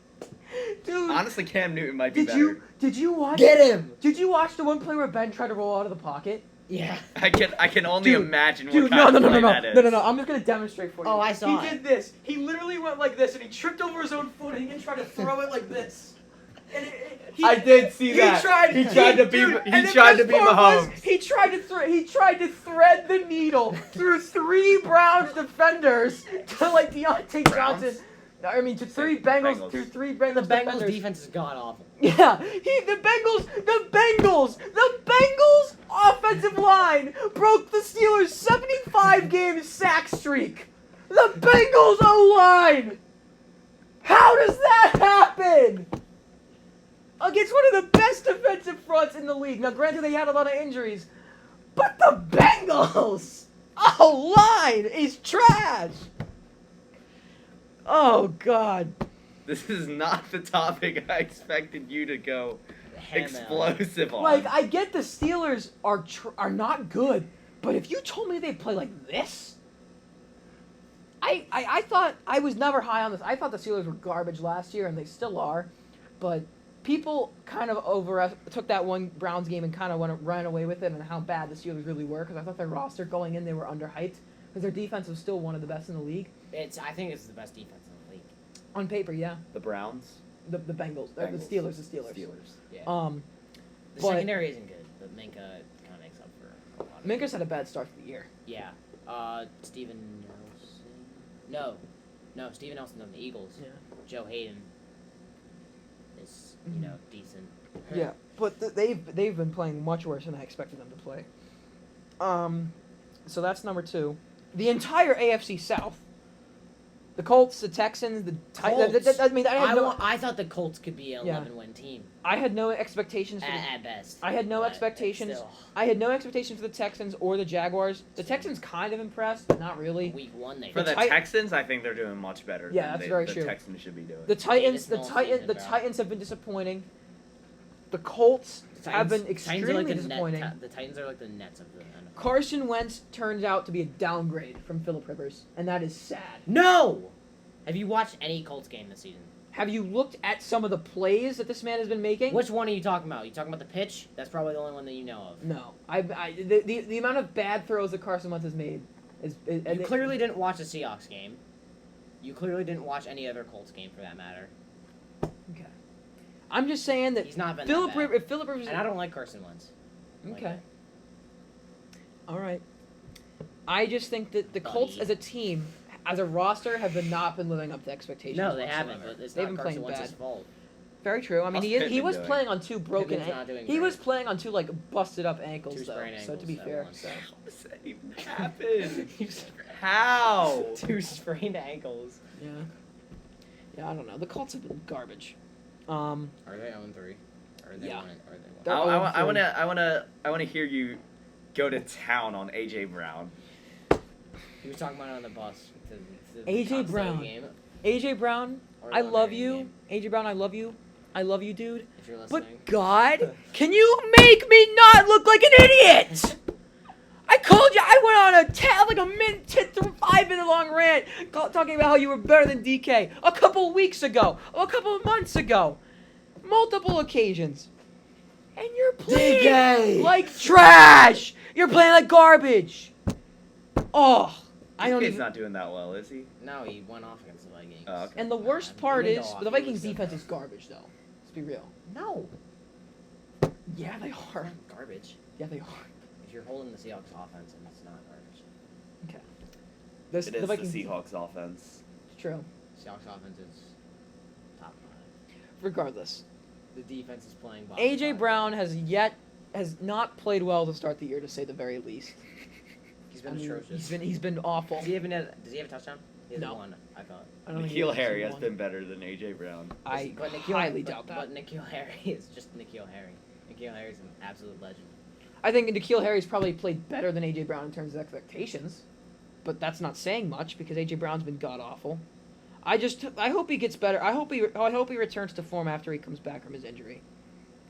Dude, Honestly, Cam Newton might be did better. you watch? Get him! Did you watch the one play where Ben tried to roll out of the pocket? Yeah. I can only Dude, imagine what Dude, kind no, of play that is. no. I'm just gonna demonstrate for you. Oh, I saw He it. did this. He literally went like this, and he tripped over his own footing and tried to throw it like this. And I did see that. He tried to be Mahomes. He tried to thread the needle through 3 Browns defenders to like Deontay Browns? Johnson. I mean, to 3 Bengals, Bengals. through 3 The Bengals Bengals defenders. defense is god awful. Yeah, the Bengals offensive line broke the Steelers' 75-game sack streak. The Bengals O-line. How does that happen? Against one of the best defensive fronts in the league. Now, granted, they had a lot of injuries, but the Bengals O-line is trash. Oh God. This is not the topic I expected you to go explosive on. Like, I get the Steelers are not good, but if you told me they play like this, I thought I was never high on this. I thought the Steelers were garbage last year, and they still are, but people kind of took that one Browns game and kind of ran away with it and how bad the Steelers really were, because I thought their roster going in, they were underhyped, because their defense was still one of the best in the league. I think it's the best defense in the league. On paper, yeah. The Browns? The Bengals. The Bengals. Steelers. Yeah. Um, The but secondary isn't good, but Minka kind of makes up for a lot of Minka's had a bad start to the year. Yeah. Steven Nelson. No, Steven Nelson on the Eagles. Yeah. Joe Hayden is, decent. Yeah, but they've been playing much worse than I expected them to play. So that's number 2. The entire AFC South. The Colts, the Texans, the Titans. Colts. I I thought the Colts could be an 11-win team I had no expectations for at best. I had no but expectations. still, I had no expectations for the Texans or the Jaguars. The Texans kind of impressed, but not really. Week 1 they For the Tit- Texans, I think they're doing much better Yeah, than that's very the true. Texans should be doing. The Titans, small season, bro. Titans have been disappointing. The Colts have been extremely disappointing. The Titans are like the Nets of the NFL. Carson Wentz turns out to be a downgrade from Phillip Rivers, and that is sad. No! Have you watched any Colts game this season? Have you looked at some of the plays that this man has been making? Which one are you talking about? You talking about the pitch? That's probably the only one that you know of. No, the amount of bad throws that Carson Wentz has made is You clearly didn't watch the Seahawks game. You clearly didn't watch any other Colts game for that matter. Okay, I'm just saying that He's not been Phillip that bad. Rivers. If Phillip Rivers, And I don't like Carson Wentz. okay, all right. I just think that the Colts as a team, as a roster, have not been living up to expectations. No, they whatsoever. haven't. But it's They've not been Carson playing Wentz's bad. fault. Very true. I mean, How's he Pittman was doing? playing on 2 broken. Pittman's not doing He was great. playing on 2 like busted up ankles 2 though. sprained So to be ankles fair, at once. so. How does that even happen? How? 2 sprained ankles. Yeah. Yeah, I don't know. The Colts have been garbage. Are they 0-3? Are they Yeah. 1? Are they 1? They're I wanna hear you go to town on AJ Brown. He was talking about it on the bus. The A.J. Tom Brady Brown. Game, AJ Brown, or I the love Monday you. game, AJ Brown, I love you. I love you, dude. if you're listening. But God, can you make me not look like an idiot? I called you. I went on a 5-minute long rant talking about how you were better than DK a couple weeks ago, a couple of months ago, multiple occasions, and you're playing DK! like trash. You're playing like garbage. Oh, I don't He's even. not doing that well, is he? No, he went off against the Vikings. Oh, okay. And the worst He part didn't is go off, the he Vikings' was defense bad. is garbage, though. Let's be real. No. Yeah, they It's are. not garbage. Yeah, they are. If you're holding the Seahawks offense, and it's not garbage. Okay. It is the Vikings. Seahawks offense. It's true. Seahawks offense is top 5. Regardless, The defense is playing bottom AJ 5. Brown has not played well to start the year, to say the very least. He's I been mean, atrocious. he's been awful. Does he have a touchdown? He has No. 1, I thought. I don't think he Nikhil has Harry has one. been better than AJ Brown. I But Nikhil- highly but- doubt that. But Nikhil Harry is just Nikhil Harry. Nikhil Harry's an absolute legend. I think Nikhil Harry's probably played better than AJ Brown in terms of expectations, but that's not saying much because AJ Brown's been god awful. I hope he gets better. I hope he returns to form after he comes back from his injury.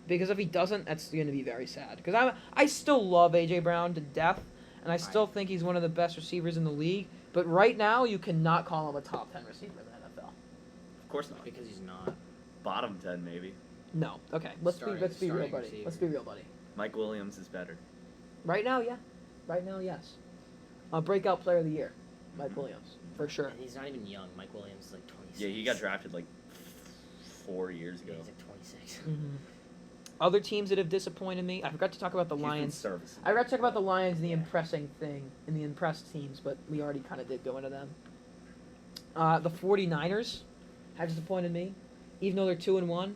Because if he doesn't, that's going to be very sad. Because I still love AJ Brown to death, and I still think he's one of the best receivers in the league. But right now, you cannot call him a top 10 receiver in the NFL. Of course not. Because he's not. bottom 10 maybe. No. Okay. Let's be real, Starting buddy. receiver. Let's be real, buddy. Mike Williams is better. Right now, yeah. Right now, yes. Breakout player of the year, Mike Williams, for sure. And he's not even young. Mike Williams is like 26. Yeah, he got drafted like 4 years ago. Yeah, he's like 26. Mm-hmm. Other teams that have disappointed me. I forgot to talk about the He's been Lions. serviceable. I forgot to talk about the Lions and the Yeah. impressing thing and the impressed teams, but we already kind of did go into them. The 49ers have disappointed me, even though they're 2-1.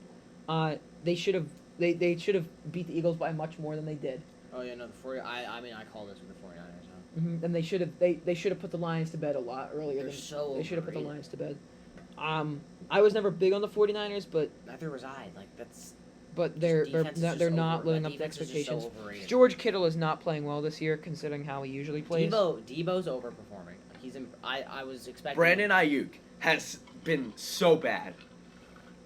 They should have beat the Eagles by much more than they did. Oh yeah, no, the 40. I mean, I call this with the 49ers. Huh? And they should have put the Lions to bed a lot earlier. They're so They should have put the overrated. Lions to bed. I was never big on the 49ers, but Neither was I. Like that's. they're defense is just not living that up to defense is just expectations. So overrated. George Kittle is not playing well this year, considering how he usually plays. Debo's overperforming. He's I was expecting. Brandon Ayuk has been so bad.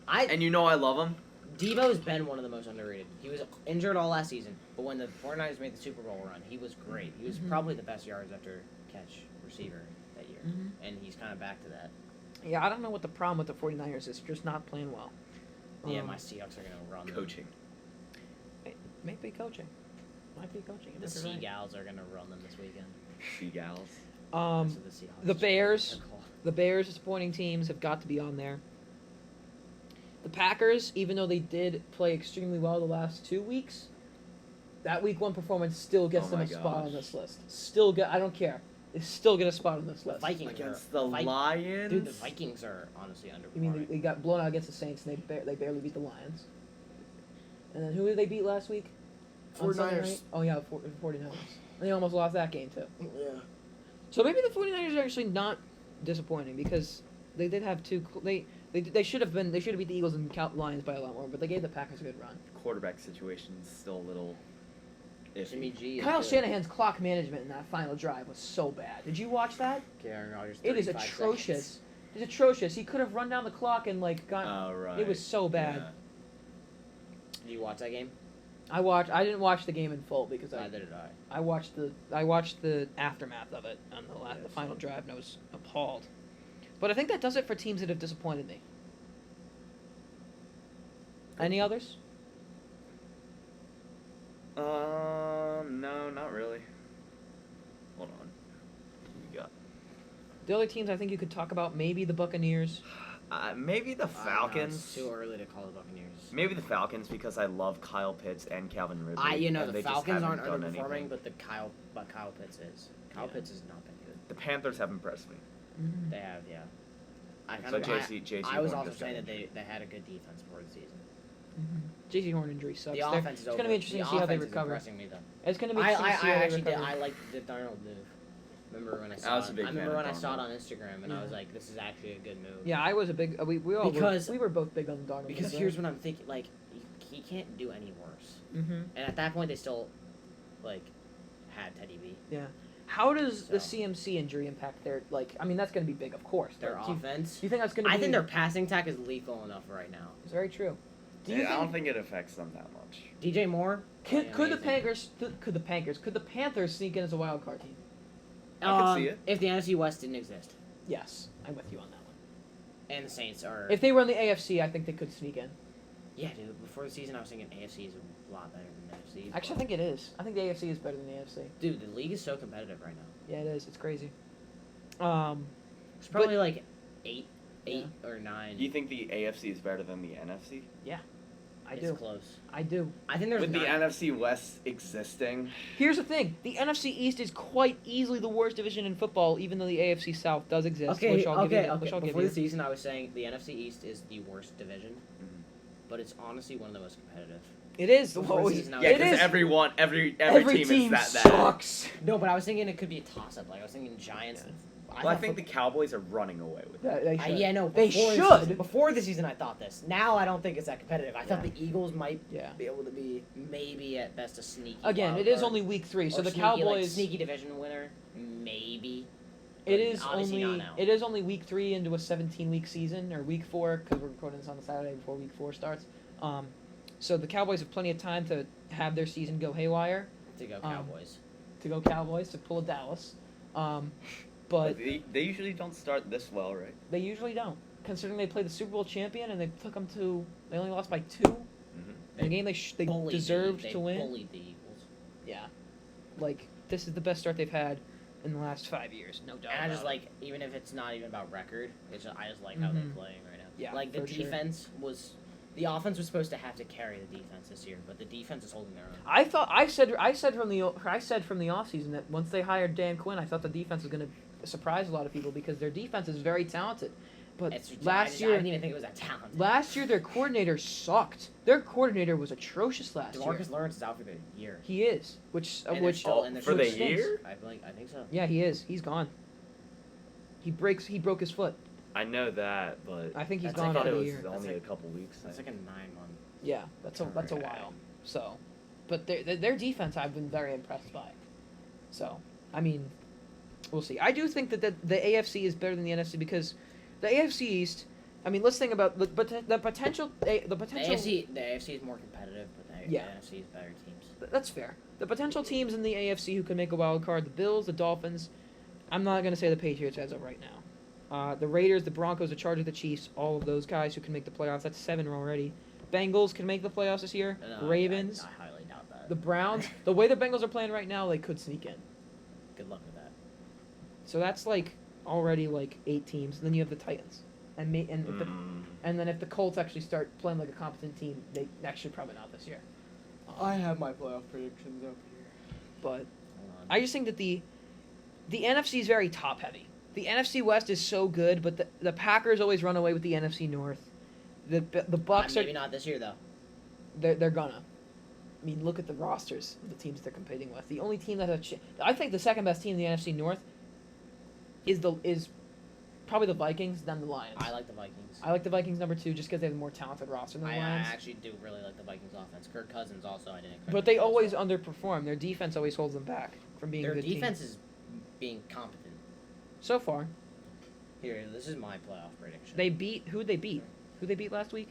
And you know I love him. Debo's been one of the most underrated. He was injured all last season, but when the 49ers made the Super Bowl run, he was great. He was probably the best yards after catch receiver that year, and he's kind of back to that. Yeah, I don't know what the problem with the 49ers is. They're just not playing well. Yeah, my Seahawks are gonna run them. Coaching. Might be coaching. Might be coaching. The Seagulls are gonna run them this weekend. Seagulls. That's what the Seahawks The Bears. are called. The Bears, disappointing teams, have got to be on there. The Packers, even though they did play extremely well the last 2 weeks, that Week 1 performance still gets Oh them my a spot gosh. on this list. I don't care. They still get a spot on this list. Vikings Against are, the Lions. Dude, the Vikings are honestly underperforming. You mean they got blown out against the Saints and they barely beat the Lions. And then who did they beat last week? On Sunday 49ers. night? Oh, yeah, 49ers. And they almost lost that game, too. Yeah. So maybe the 49ers are actually not disappointing because they did have two. They should have beat the Eagles and Lions by a lot more, but they gave the Packers a good run. Quarterback situation is still a little Jimmy iffy. G. is Kyle good. Shanahan's clock management in that final drive was so bad. Did you watch that? Aaron Rodgers, It is 35 atrocious. seconds. It's atrocious. He could have run down the clock and got. Oh, right. It was so bad. Yeah. Did you watch that game? I didn't watch the game in full because Neither did I. I watched the aftermath of it on the final drive, and I was appalled. But I think that does it for teams that have disappointed me. Any others? No, not really. Hold on. What you got? The other teams I think you could talk about, maybe the Buccaneers. Maybe the No, Falcons. it's too early to call the Buccaneers. Maybe the Falcons because I love Kyle Pitts and Calvin Ridley. The and they just Falcons aren't haven't done underperforming, anything. but Kyle Pitts is. Kyle Pitts has not been good. The Panthers have impressed me. They have, yeah. So JC I was Horn also just got saying that injured. they had a good defense for the season. J.C. Horn injury sucks. The offense is it's going to be interesting to see how they recover. Impressing me, though. It's going to be I interesting to see how they actually did. recover. I liked the Darnold move. Remember when I I saw was a it? big I fan remember of when I saw it Darnold. on Instagram, and I was like, "This is actually a good move." Yeah, I was a big. We all Because- we were both big on Darnold. Because here's what I'm thinking: like, he can't do any worse. Mm-hmm. And at that point, they still, like, had Teddy B. Yeah. How does the So- CMC injury impact their I mean, that's going to be big, of course. Their but do offense. you think that's going to be? I think their passing attack is lethal enough right now. It's very true. Do you Yeah, I don't think think it affects them that much. DJ Moore. could the amazing. Panthers sneak in as a wild card team? I could see it. If the NFC West didn't exist, Yes, I'm with you on that one. and the Saints are. If they were in the AFC, I think they could sneak in. Yeah, dude. Before the season, I was thinking AFC is a lot better than NFC. Actually, I think it is. I think the AFC is better than the AFC. Dude, the league is so competitive right now. Yeah, it is. It's crazy. It's probably like eight or nine. Do you think the AFC is better than the NFC? I it's do. close. I do. I think there's With the nine. NFC West existing, Here's the thing: the NFC East is quite easily the worst division in football, even though the AFC South does exist. Okay, which I'll give you. okay. Which I'll give Before you. the season, I was saying the NFC East is the worst division, Mhm. but it's honestly one of the most competitive. It is. Before the Always- season, I was yeah, it because is. every Every team is that bad. sucks. No, but I was thinking it could be a toss-up. Like I was thinking Giants. Yeah. Well, I think the Cowboys are running away with it. They should. Yeah, no. They before the should. season- before the season, I thought this. Now I don't think it's that competitive. I thought Yeah. the Eagles might Yeah. be able to be maybe at best a sneaky. Again, wild it is card. only week 3, so Or the sneaky, Cowboys. like, sneaky division winner, maybe. It but is obviously only not now. it is only week 3 into a 17-week season, or week 4 because we're recording this on the Saturday before week 4 starts. So the Cowboys have plenty of time to have their season go haywire. To go Cowboys. To go Cowboys to pull a Dallas, but They usually don't start this well, right? they usually don't. considering they played the Super Bowl champion and they took them to. They only lost by 2 Mm-hmm. in a game they Bullied deserved they to win. bullied the Eagles. Yeah, like this is the best start they've had in the last 5 years, no doubt. And I just about it. like, even if it's not even about record, I just like how they're Mhm. playing right now. Yeah, like the for sure. defense was, the offense was supposed to have to carry the defense this year, but the defense is holding their own. I said from the offseason that once they hired Dan Quinn, I thought the defense was going to surprise a lot of people because their defense is very talented. But I last year, didn't even think it was that talented. last year their coordinator sucked. Their coordinator was atrocious last year. DeMarcus Lawrence is out for the year. He is, which And which they're still- and they're for the still- year? I think so. Yeah, he is. He's gone. He broke his foot. I know that, but I think he's That's gone I for thought it the was year. only like- a couple weeks. That's like a 9-month. Yeah, that's a Okay. while. So, but their defense I've been very impressed by. So, I mean, we'll see. I do think that the AFC is better than the NFC because the AFC East. I mean, let's think about the potential. The The potential. AFC is more competitive, but the Yeah. NFC is better teams. That's fair. The potential teams in the AFC who could make a wild card: the Bills, the Dolphins. I'm not gonna say the Patriots as of right now. The Raiders, the Broncos, the Chargers, the Chiefs. All of those guys who can make the playoffs. That's 7 already. Bengals can make the playoffs this year. No, Ravens, I highly doubt that. the Browns. The way the Bengals are playing right now, they could sneak in. Good luck with that. So that's like already like 8 teams. And then you have the Titans, and and then if the Colts actually start playing like a competent team, they actually probably not this year. I have my playoff predictions up here, but Hold on. I just think that the NFC is very top heavy. The NFC West is so good, but the Packers always run away with the NFC North. The Bucks Maybe not this year though. they're gonna. I mean, look at the rosters of the teams they're competing with. The only team that has I think the second best team in the NFC North is probably the Vikings, then the Lions. I like the Vikings. I like the Vikings number 2 just because they have a more talented roster than the I Lions. actually do really like the Vikings offense. Kirk Cousins also, I didn't expect. But they him to do always well. underperform. Their defense always holds them back from being a Their good defense team. is being competent. So far, Here, this is my playoff prediction. who'd they beat? Who they beat last week?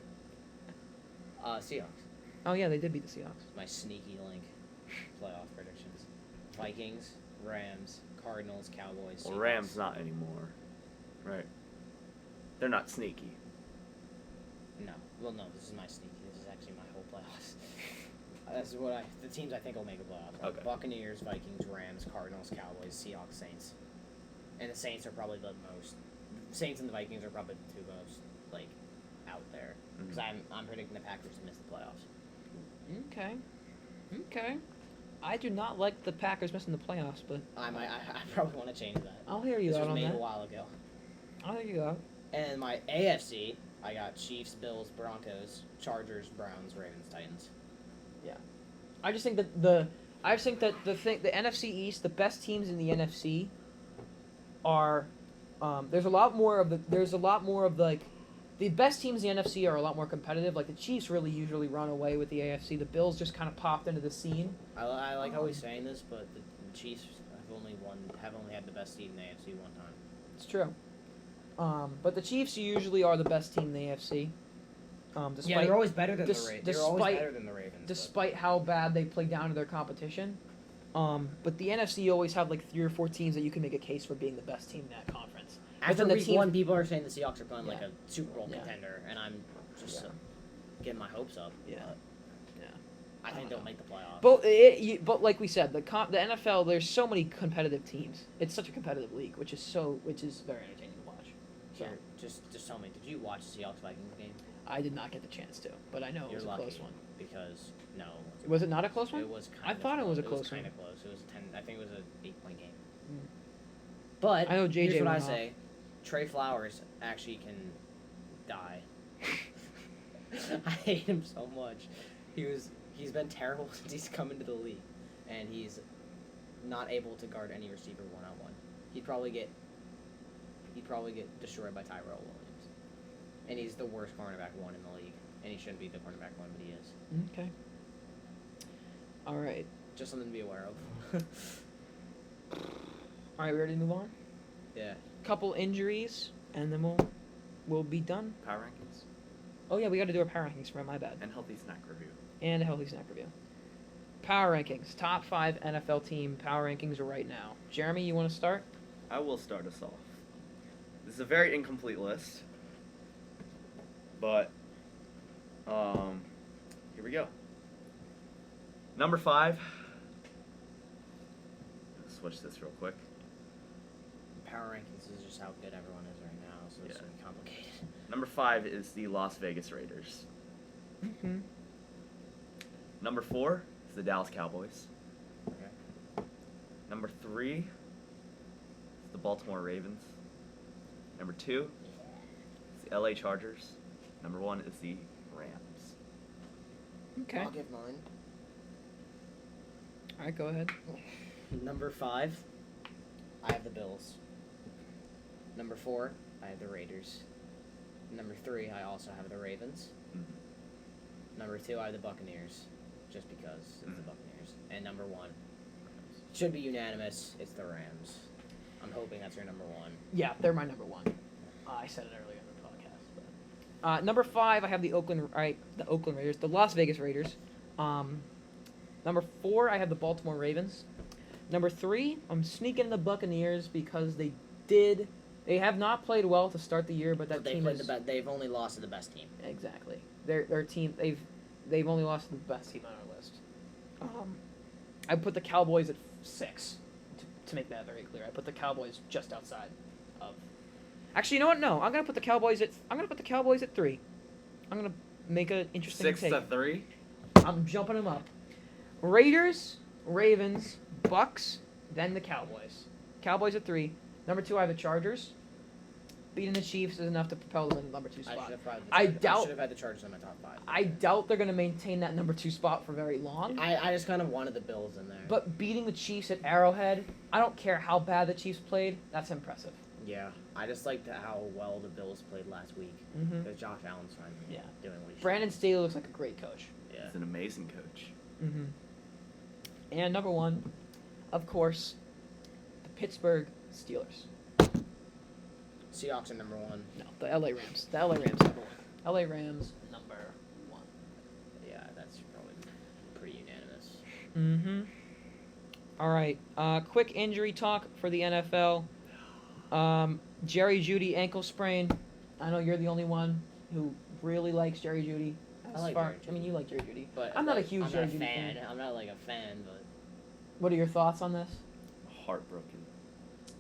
Seahawks. Oh yeah, they did beat the Seahawks. My sneaky link playoff predictions: Vikings, Rams, Cardinals, Cowboys. Well, Seahawks. Rams not anymore, right? They're not sneaky. No, well, no. This is my sneaky. This is actually my whole playoffs. That's what the teams I think will make a playoff. Like Okay. Buccaneers, Vikings, Rams, Cardinals, Cowboys, Seahawks, Saints. And the Saints are probably the most. The Saints and the Vikings are probably the 2 most like out there because I'm predicting the Packers to miss the playoffs. Okay. I do not like the Packers missing the playoffs, but I probably want to change that. I'll hear you This out was on made that. a while ago. I'll hear you out. And my AFC, I got Chiefs, Bills, Broncos, Chargers, Browns, Ravens, Titans. I just think that the NFC East, the best teams in the NFC are there's a lot more of like the best teams in the NFC are a lot more competitive. Like the Chiefs really usually run away with the AFC. The Bills just kind of popped into the scene. I like how he's saying this, but the Chiefs have only had the best seed in the AFC one time. It's true. But the Chiefs usually are the best team in the AFC. Despite they're always better than dis- the Ravens. They're always despite- better than the Ravens. despite how bad they play down to their competition. But the NFC always have like 3 or 4 teams that you can make a case for being the best team in that conference. After then the week teams- 1, people are saying the Seahawks are playing like Yeah. a Super Bowl Yeah. contender, and I'm just Yeah. getting my hopes up. Yeah. But Yeah. I think don't they'll know. make the playoffs. But like we said, the NFL, there's so many competitive teams. It's such a competitive league, which is very entertaining to watch. So Here, just tell me, did you watch the Seahawks Vikings game? I did not get the chance to, but I know it You're was a lucky close one. because no. Was it not a close one? It was kind I of thought it was a It close was kind one. of close. It was 10. I think it was an 8-point game. Mm. But I know JJ here's what I went off. say: Trey Flowers actually can die. I hate him so much. He's been terrible since he's come into the league, and he's not able to guard any receiver 1-on-1. He'd probably get destroyed by Tyrell Williams, and he's the worst cornerback 1 in the league, and he shouldn't be the cornerback 1, but he is. Okay. All right. Just something to be aware of. All right, we ready to move on? Yeah. Couple injuries, and then we'll be done. Power rankings Oh yeah, we got to do our power rankings for my bad. and healthy snack review. And a healthy snack review. Power rankings. Top 5 NFL team power rankings right now. Jeremy, you want to start? I will start us off. This is a very incomplete list. But here we go. Number 5. Let's switch this real quick. Power rankings is just how good everyone is right now, so it's Yeah. gonna be complicated. Number 5 is the Las Vegas Raiders. Mm-hmm. Number 4 is the Dallas Cowboys. Okay. Number 3 is the Baltimore Ravens. Number 2 is the LA Chargers. Number 1 is the Rams. Okay. I'll give mine. All right, go ahead. Number 5, I have the Bills. Number 4, I have the Raiders. Number 3, I also have the Ravens. Number 2, I have the Buccaneers, just because it's the Buccaneers. And number 1, should be unanimous, it's the Rams. I'm hoping that's your number 1. Yeah, they're my number 1. I said it earlier in the podcast. But. Number 5, I have the Oakland Raiders, the Las Vegas Raiders. Number 4, I have the Baltimore Ravens. Number 3, I'm sneaking the Buccaneers because they have not played well to start the year, but that They team played is they've only lost to the best team. exactly their team. They've only lost to the best team on our list. I put the Cowboys at 6 to make that very clear. I put the Cowboys just outside of. Actually, you know what? No, I'm gonna put the Cowboys at 3. I'm gonna make an interesting 6 take. to 3. I'm jumping them up. Raiders, Ravens, Bucks, then the Cowboys. Cowboys at 3. Number 2, I have the Chargers. Beating the Chiefs is enough to propel them in the number 2 spot. I should have had the Chargers in my top 5. I doubt they're going to maintain that number 2 spot for very long. I just kind of wanted the Bills in there. But beating the Chiefs at Arrowhead, I don't care how bad the Chiefs played. That's impressive. Yeah, I just liked how well the Bills played last week. Mm-hmm. Because Josh Allen's finally doing what he should. Brandon Staley looks like a great coach. Yeah. He's an amazing coach. Mm-hmm. And number 1, of course, the Pittsburgh Steelers. Seahawks are number 1. No, the LA Rams. The LA Rams number 1. LA Rams number 1. Yeah, that's probably pretty unanimous. Mm-hmm. All right. Quick injury talk for the NFL. Jerry Judy ankle sprain. I know you're the only one who really likes Jerry Judy. I like Jerry Judy. I mean, you like Jerry Judy. But I'm not a huge Jerry I'm not a Judy fan. fan. I'm not like a fan, but What are your thoughts on this? Heartbroken.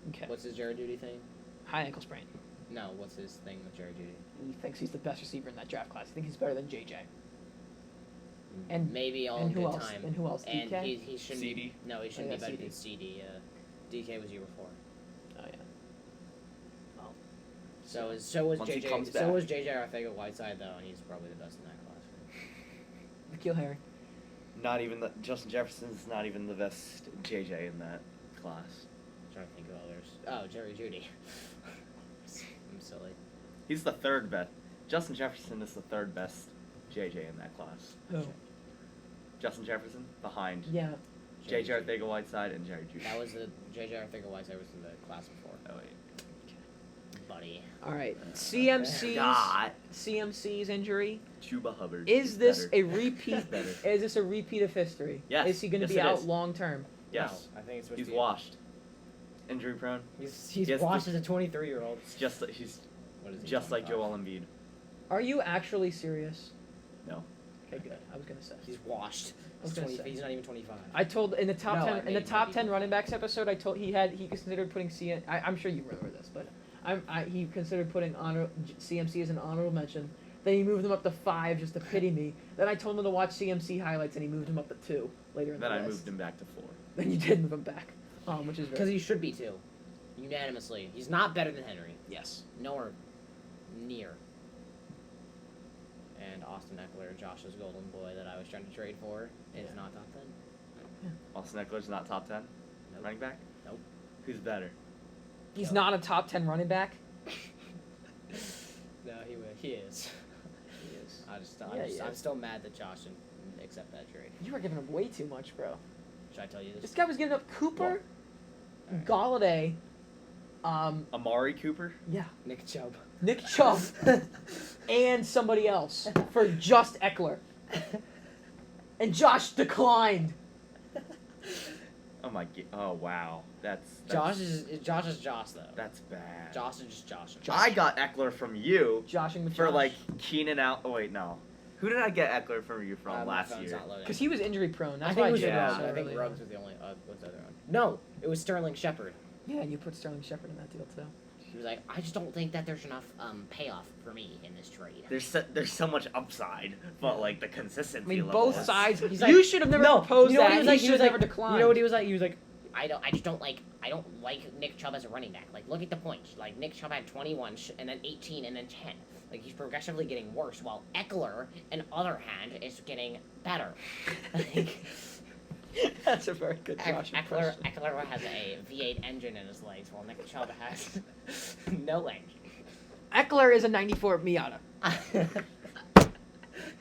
Okay. what's his Jerry Judy thing? High ankle sprain. No, what's his thing with Jerry Judy? He thinks he's the best receiver in that draft class. He thinks he's better than JJ. And maybe all and in who good else? time. And who else? And DK? he shouldn't. CD? No, he shouldn't yeah, be better CD. than CD. DK was year before. Oh yeah. Well. So was Once he JJ. comes So back. was JJ Arcega-Whiteside though, and he's probably the best in that class. Nikhil Harry. Not even the Justin Jefferson's not even the best JJ in that class. I'm trying to think of others. Oh, Jerry Judy. I'm silly. He's the 3rd best. Justin Jefferson is the 3rd best JJ in that class. Who? Justin Jefferson behind Yeah. JJ Arcega-Whiteside and Jerry Judy. That was the JJ Arcega-Whiteside was in the class before. Oh wait. Buddy. All right. God. CMC's injury. Chuba Hubbard. Is this better. a repeat? Better. Is this a repeat of history? Yes. Is he going to Yes, be it out is. long term? Yes. No, I think it's supposed He's to be washed. Injury prone. He's Yes, washed as a 23-year-old. It's just he's What is he? just like 25? Joel Embiid. Are you actually serious? No. Okay, good. I was going to say. He's washed. I was He's, gonna 20, say. he's not even 25. I told in the top No, 10 I in the mean, top maybe. 10 running backs episode. I told he considered putting I'm sure you remember this, but he considered putting CMC as an honorable mention. Then he moved him up to 5 just to pity me. Then I told him to watch CMC highlights, and he moved him up to 2 later in Then the I list. moved him back to 4. Then you did move him back, which is Because very he should be too. Unanimously. He's not better than Henry. yes. Nowhere near. And Austin Eckler, Josh's golden boy that I was trying to trade for, is not top 10. Austin Eckler's not top 10 Nope. running back. Nope. Who's better? He's No. not a top 10 running back. No, he is. He is. I'm is. still mad that Josh didn't accept that trade. You are giving up way too much, bro. Should I tell you This this? guy was giving up Cooper, Alright. Galladay, Amari Cooper. yeah, Nick Chubb. Nick Chubb, and somebody else for just Eckler. And Josh declined. Oh wow, that's Josh is Josh though. That's bad. Josh is just Josh. I got Eckler from you Joshing with for Josh. like Keenan out. Oh wait, no. Who did I get Eckler from you from My last phone's year? not loading. Because he was injury prone. That's I think why it was Yeah. Ruggs. so I think early. Ruggs was the only. What's the other one? No, it was Sterling Shepard. Yeah, and you put Sterling Shepard in that deal too. He was like, I just don't think that there's enough payoff for me in this trade. There's so much upside, but like the consistency. I mean, level both is- sides. He's You like, should have never no, proposed you know what that. he was like? He He was should have like, never declined. You know what he was like? He was like, I don't like Nick Chubb as a running back. Like, look at the points. Like, Nick Chubb had 21, and then 18, and then 10. Like, he's progressively getting worse, while Eckler, on the other hand, is getting better. Like, That's a very good Josh impression. Eckler has a V8 engine in his legs, while Nick Chubb has no engine. Eckler is a 94 Miata.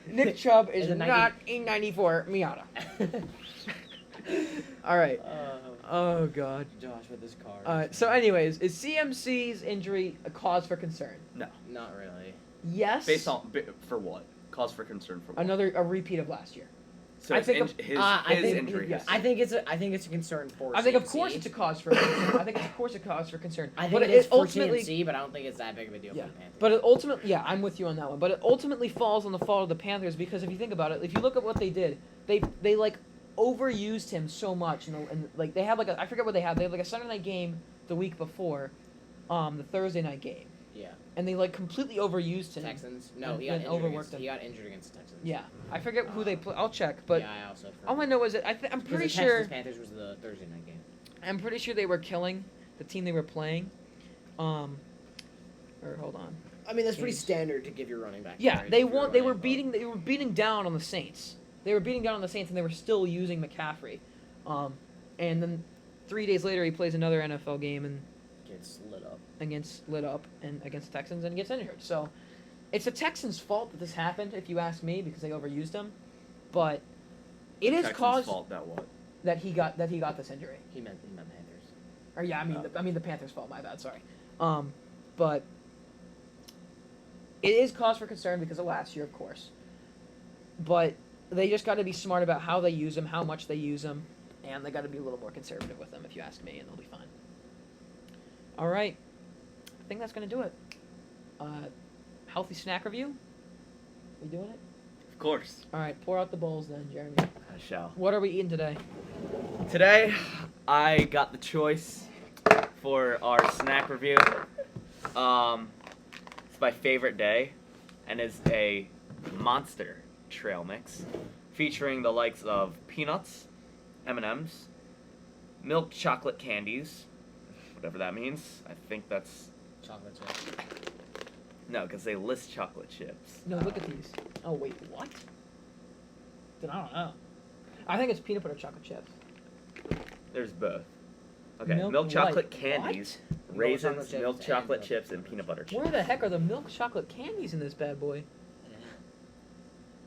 Nick Chubb is Is a 90 not a 94 Miata. All right. Oh God. Josh with his car. So, anyways, is CMC's injury a cause for concern? Not really. Yes. for what? Cause for concern for what? a repeat of last year. So I his, think his I think- injury. yes. history. I think it's a concern for. I think of CMC. course it's a cause for concern. I think it's of course a cause for concern. I think but it is for ultimately, CMC, but I don't think it's that big of a deal Yeah. for the Panthers. But it ultimately, yeah, I'm with you on that one. But it ultimately falls on the fault of the Panthers because if you think about it, if you look at what they did, they like overused him so much, and like they had like I forget what they had. They had like a Sunday night game the week before, the Thursday night game, yeah, and they like completely overused him. Texans. No, and- he got and injured overworked against. him. He got injured against the Texans. Yeah, I forget who they play. I'll check, but yeah, I also. all I know is that I'm Because pretty the sure. Texans Panthers was the Thursday night game. I'm pretty sure they were killing the team they were playing. Or hold on. I mean, that's pretty Games. standard to give your running back. Yeah, carries they if you're won. They were running, beating. They were beating down on the Saints. They were beating down on the Saints, and they were still using McCaffrey. And then 3 days later, he plays another NFL game and but gets lit up. lit up and against the Texans and gets injured. So it's the Texans' fault that this happened, if you ask me, because they overused him. But it is Texans' caused fault that what? that he got this injury. He meant Panthers. Or yeah, I mean the Panthers' fault. My bad. Sorry. But it is cause for concern because of last year, of course. But they just got to be smart about how they use him, how much they use him, and they got to be a little more conservative with them, if you ask me, and they'll be fine. All right, I think that's gonna do it. Healthy snack review. We doing it? Of course. All right, pour out the bowls then, Jeremy. I shall. What are we eating today? Today, I got the choice for our snack review. It's my favorite day, and is a monster trail mix featuring the likes of peanuts, M&Ms, milk chocolate candies, whatever that means. I think that's Chocolate chip. no, because they list chocolate chips. No, look at these. Oh wait, what? Then I don't know. I think it's peanut butter chocolate chips. There's both. Okay, Milk milk chocolate what? candies, Milk raisins, chocolate chips, milk and chocolate milk chips, and chocolate peanut butter chips. Where the heck are the milk chocolate candies in this bad boy?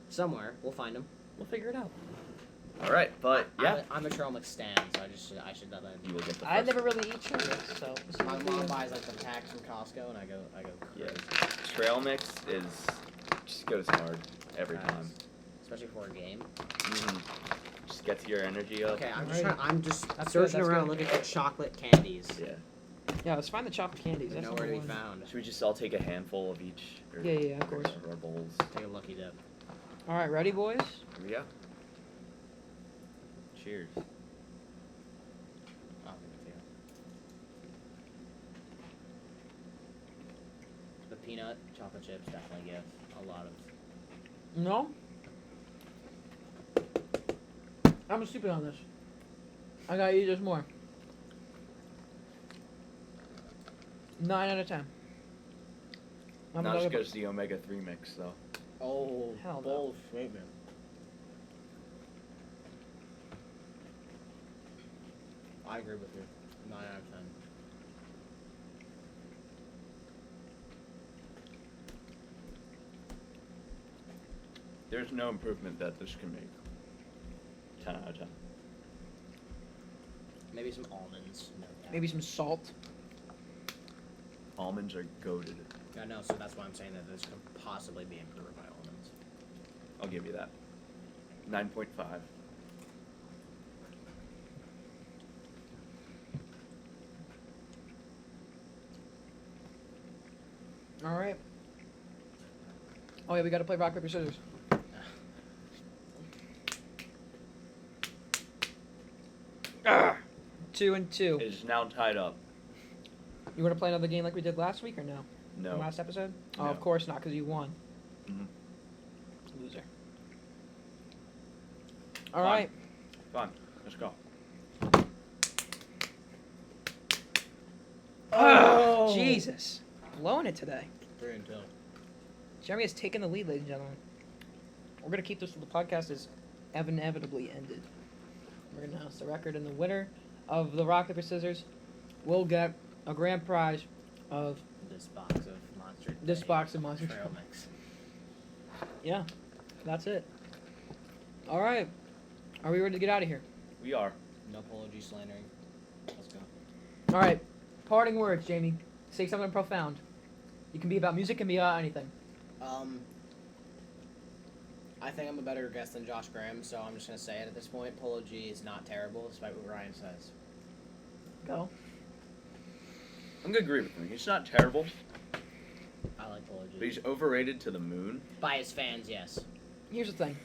Somewhere we'll find them. We'll figure it out. All right, but yeah, I'm a trail mix stand, so I should know that. you will get the I first. never really eat trail mix, so this My might be mom a- buys like the packs from Costco, and I go Yeah, crazy. trail mix is just goes hard every Nice. time. Especially for a game. Just gets your energy up. Okay, Alright. I'm just That's searching good, that's around good. looking for chocolate candies. Yeah. Yeah, let's find the chocolate candies. They're That's nowhere to be number one. found. Should we just all take a handful of each? Or Yeah, of course. Our bowls. Take a lucky dip. All right, ready, boys? Here we go. Cheers. I'll give it to you. The peanut chocolate chips definitely give a lot of. No. I'm stupid on this. I gotta eat this more. 9 out of 10. I'm Not gonna just go- goes the omega-3 mix though. Oh, Hell no. bullshit, man. I agree with you. 9 out of 10. There's no improvement that this can make. 10 out of 10. Maybe some almonds. No doubt. Maybe some salt. Almonds are goated. I know, so that's why I'm saying that this could possibly be improved by almonds. I'll give you that. 9.5. All right. Oh yeah, we got to play rock paper scissors. 2-2. It is now tied up. You want to play another game like we did last week or no? No. From last episode? Oh, No. of course not, because you won. Mhm. Loser. All right. Fine. Let's go. Oh, Jesus. Blowing it today. 3-2. Jeremy has taken the lead, ladies and gentlemen. We're going to keep this till the podcast is inevitably ended. We're going to announce the record, and the winner of the rock, paper, scissors will get a grand prize of This box of Monster. this Day box of Monster Trail Trail. Mix. Yeah, that's it. All right. Are we ready to get out of here? We are. No apology slandering. Let's go. All right. Parting words, Jamie. Say something profound. You can be about music, can be about anything. I think I'm a better guest than Josh Graham, so I'm just gonna say it at this point. Polo G is not terrible, despite what Ryan says. Go. I'm gonna agree with him. He's not terrible, I like Polo but G. he's overrated to the moon. By his fans, yes. Here's the thing.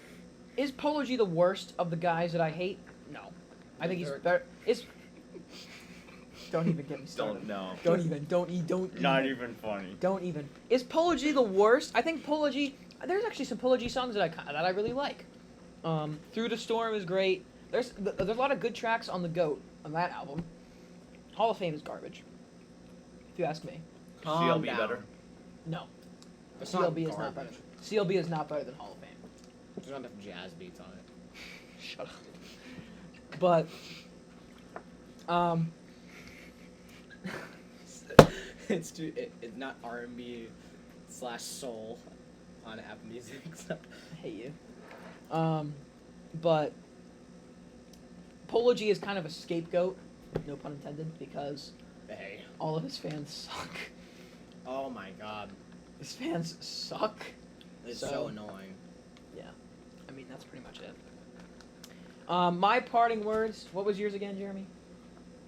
Is Polo G the worst of the guys that I hate? No. I think he's better. Don't even get me started. Don't Don't even funny. Don't even. Is Polo G the worst? I think Polo G. There's actually some Polo G songs that I really like. Through the Storm is great. There's a lot of good tracks on the GOAT on that album. Hall of Fame is garbage, if you ask me. Calm CLB down. better. No. It's not CLB is not better. garbage. CLB is not better than Hall of Fame. There's not enough jazz beats on it. Shut up. But It's not R&B / soul on Apple Music. So. I hate you. But Polo G is kind of a scapegoat, no pun intended, because Hey. all of his fans suck. Oh my God. His fans suck. It's So- so annoying. Yeah. I mean, that's pretty much it. My parting words, what was yours again, Jeremy?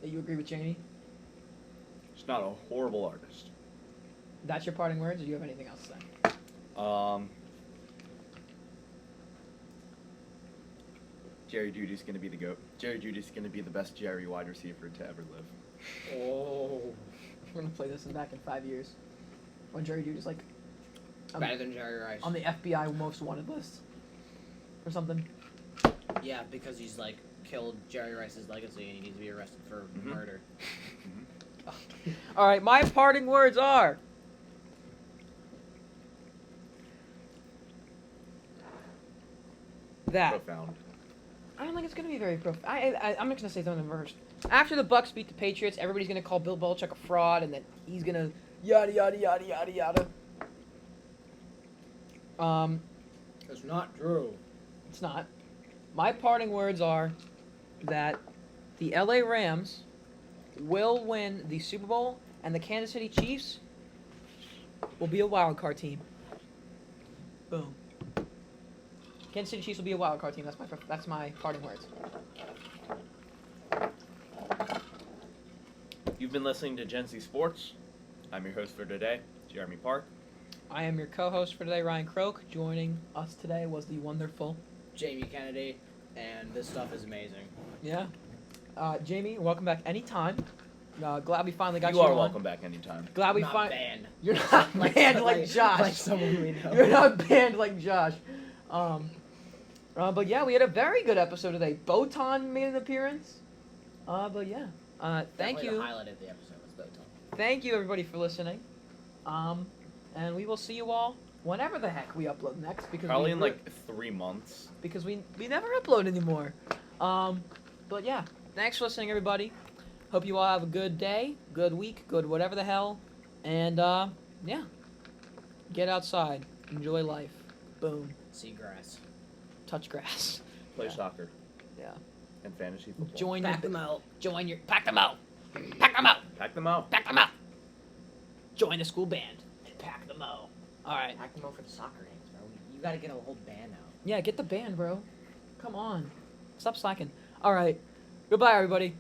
That you agree with Jamie? He's not a horrible artist. That's your parting words, or do you have anything else to say? Jerry Judy's gonna be the GOAT. Jerry Judy's gonna be the best Jerry wide receiver to ever live. Oh. We're gonna play this in back in 5 years. When Jerry Judy's like Better than Jerry Rice. on the FBI most wanted list. Or something. Yeah, because he's like killed Jerry Rice's legacy and he needs to be arrested for murder. Alright, my parting words are that Profound. I don't think it's gonna be very I'm not gonna say something first. After the Bucks beat the Patriots, everybody's gonna call Bill Belichick a fraud, and then he's gonna yada yada yada yada yada. It's not true. It's not. My parting words are that the LA Rams will win the Super Bowl, and the Kansas City Chiefs will be a wild card team. Boom. Kansas City Chiefs will be a wild card team. That's my parting words. You've been listening to Gen Z Sports. I'm your host for today, Jeremy Park. I am your co-host for today, Ryan Croak. Joining us today was the wonderful Jamie Kennedy, and this stuff is amazing. Yeah. Jamie, welcome back anytime. Glad we finally got you You are on. welcome back anytime. Glad we Not finally. banned. You're not banned like Josh. Like someone we know. You're not banned like Josh. But yeah, we had a very good episode today. Botan made an appearance. But yeah. Thank Definitely you. The highlight of the episode was Botan. Thank you everybody for listening. And we will see you all whenever the heck we upload next, because Probably in like 3 months. because we never upload anymore. But yeah, thanks for listening, everybody. Hope you all have a good day, good week, good whatever the hell. And yeah, get outside, enjoy life. Boom, See grass. touch grass. Play Yeah. soccer Yeah. and fantasy football. Join Back your them out. join your pack them out. Pack them out. Pack them out. Pack them out. Join the school band and pack them out. All right. Pack them out for the soccer games, bro. You gotta get a whole band out. Yeah, get the band, bro. Come on. Stop slacking. All right. Goodbye, everybody.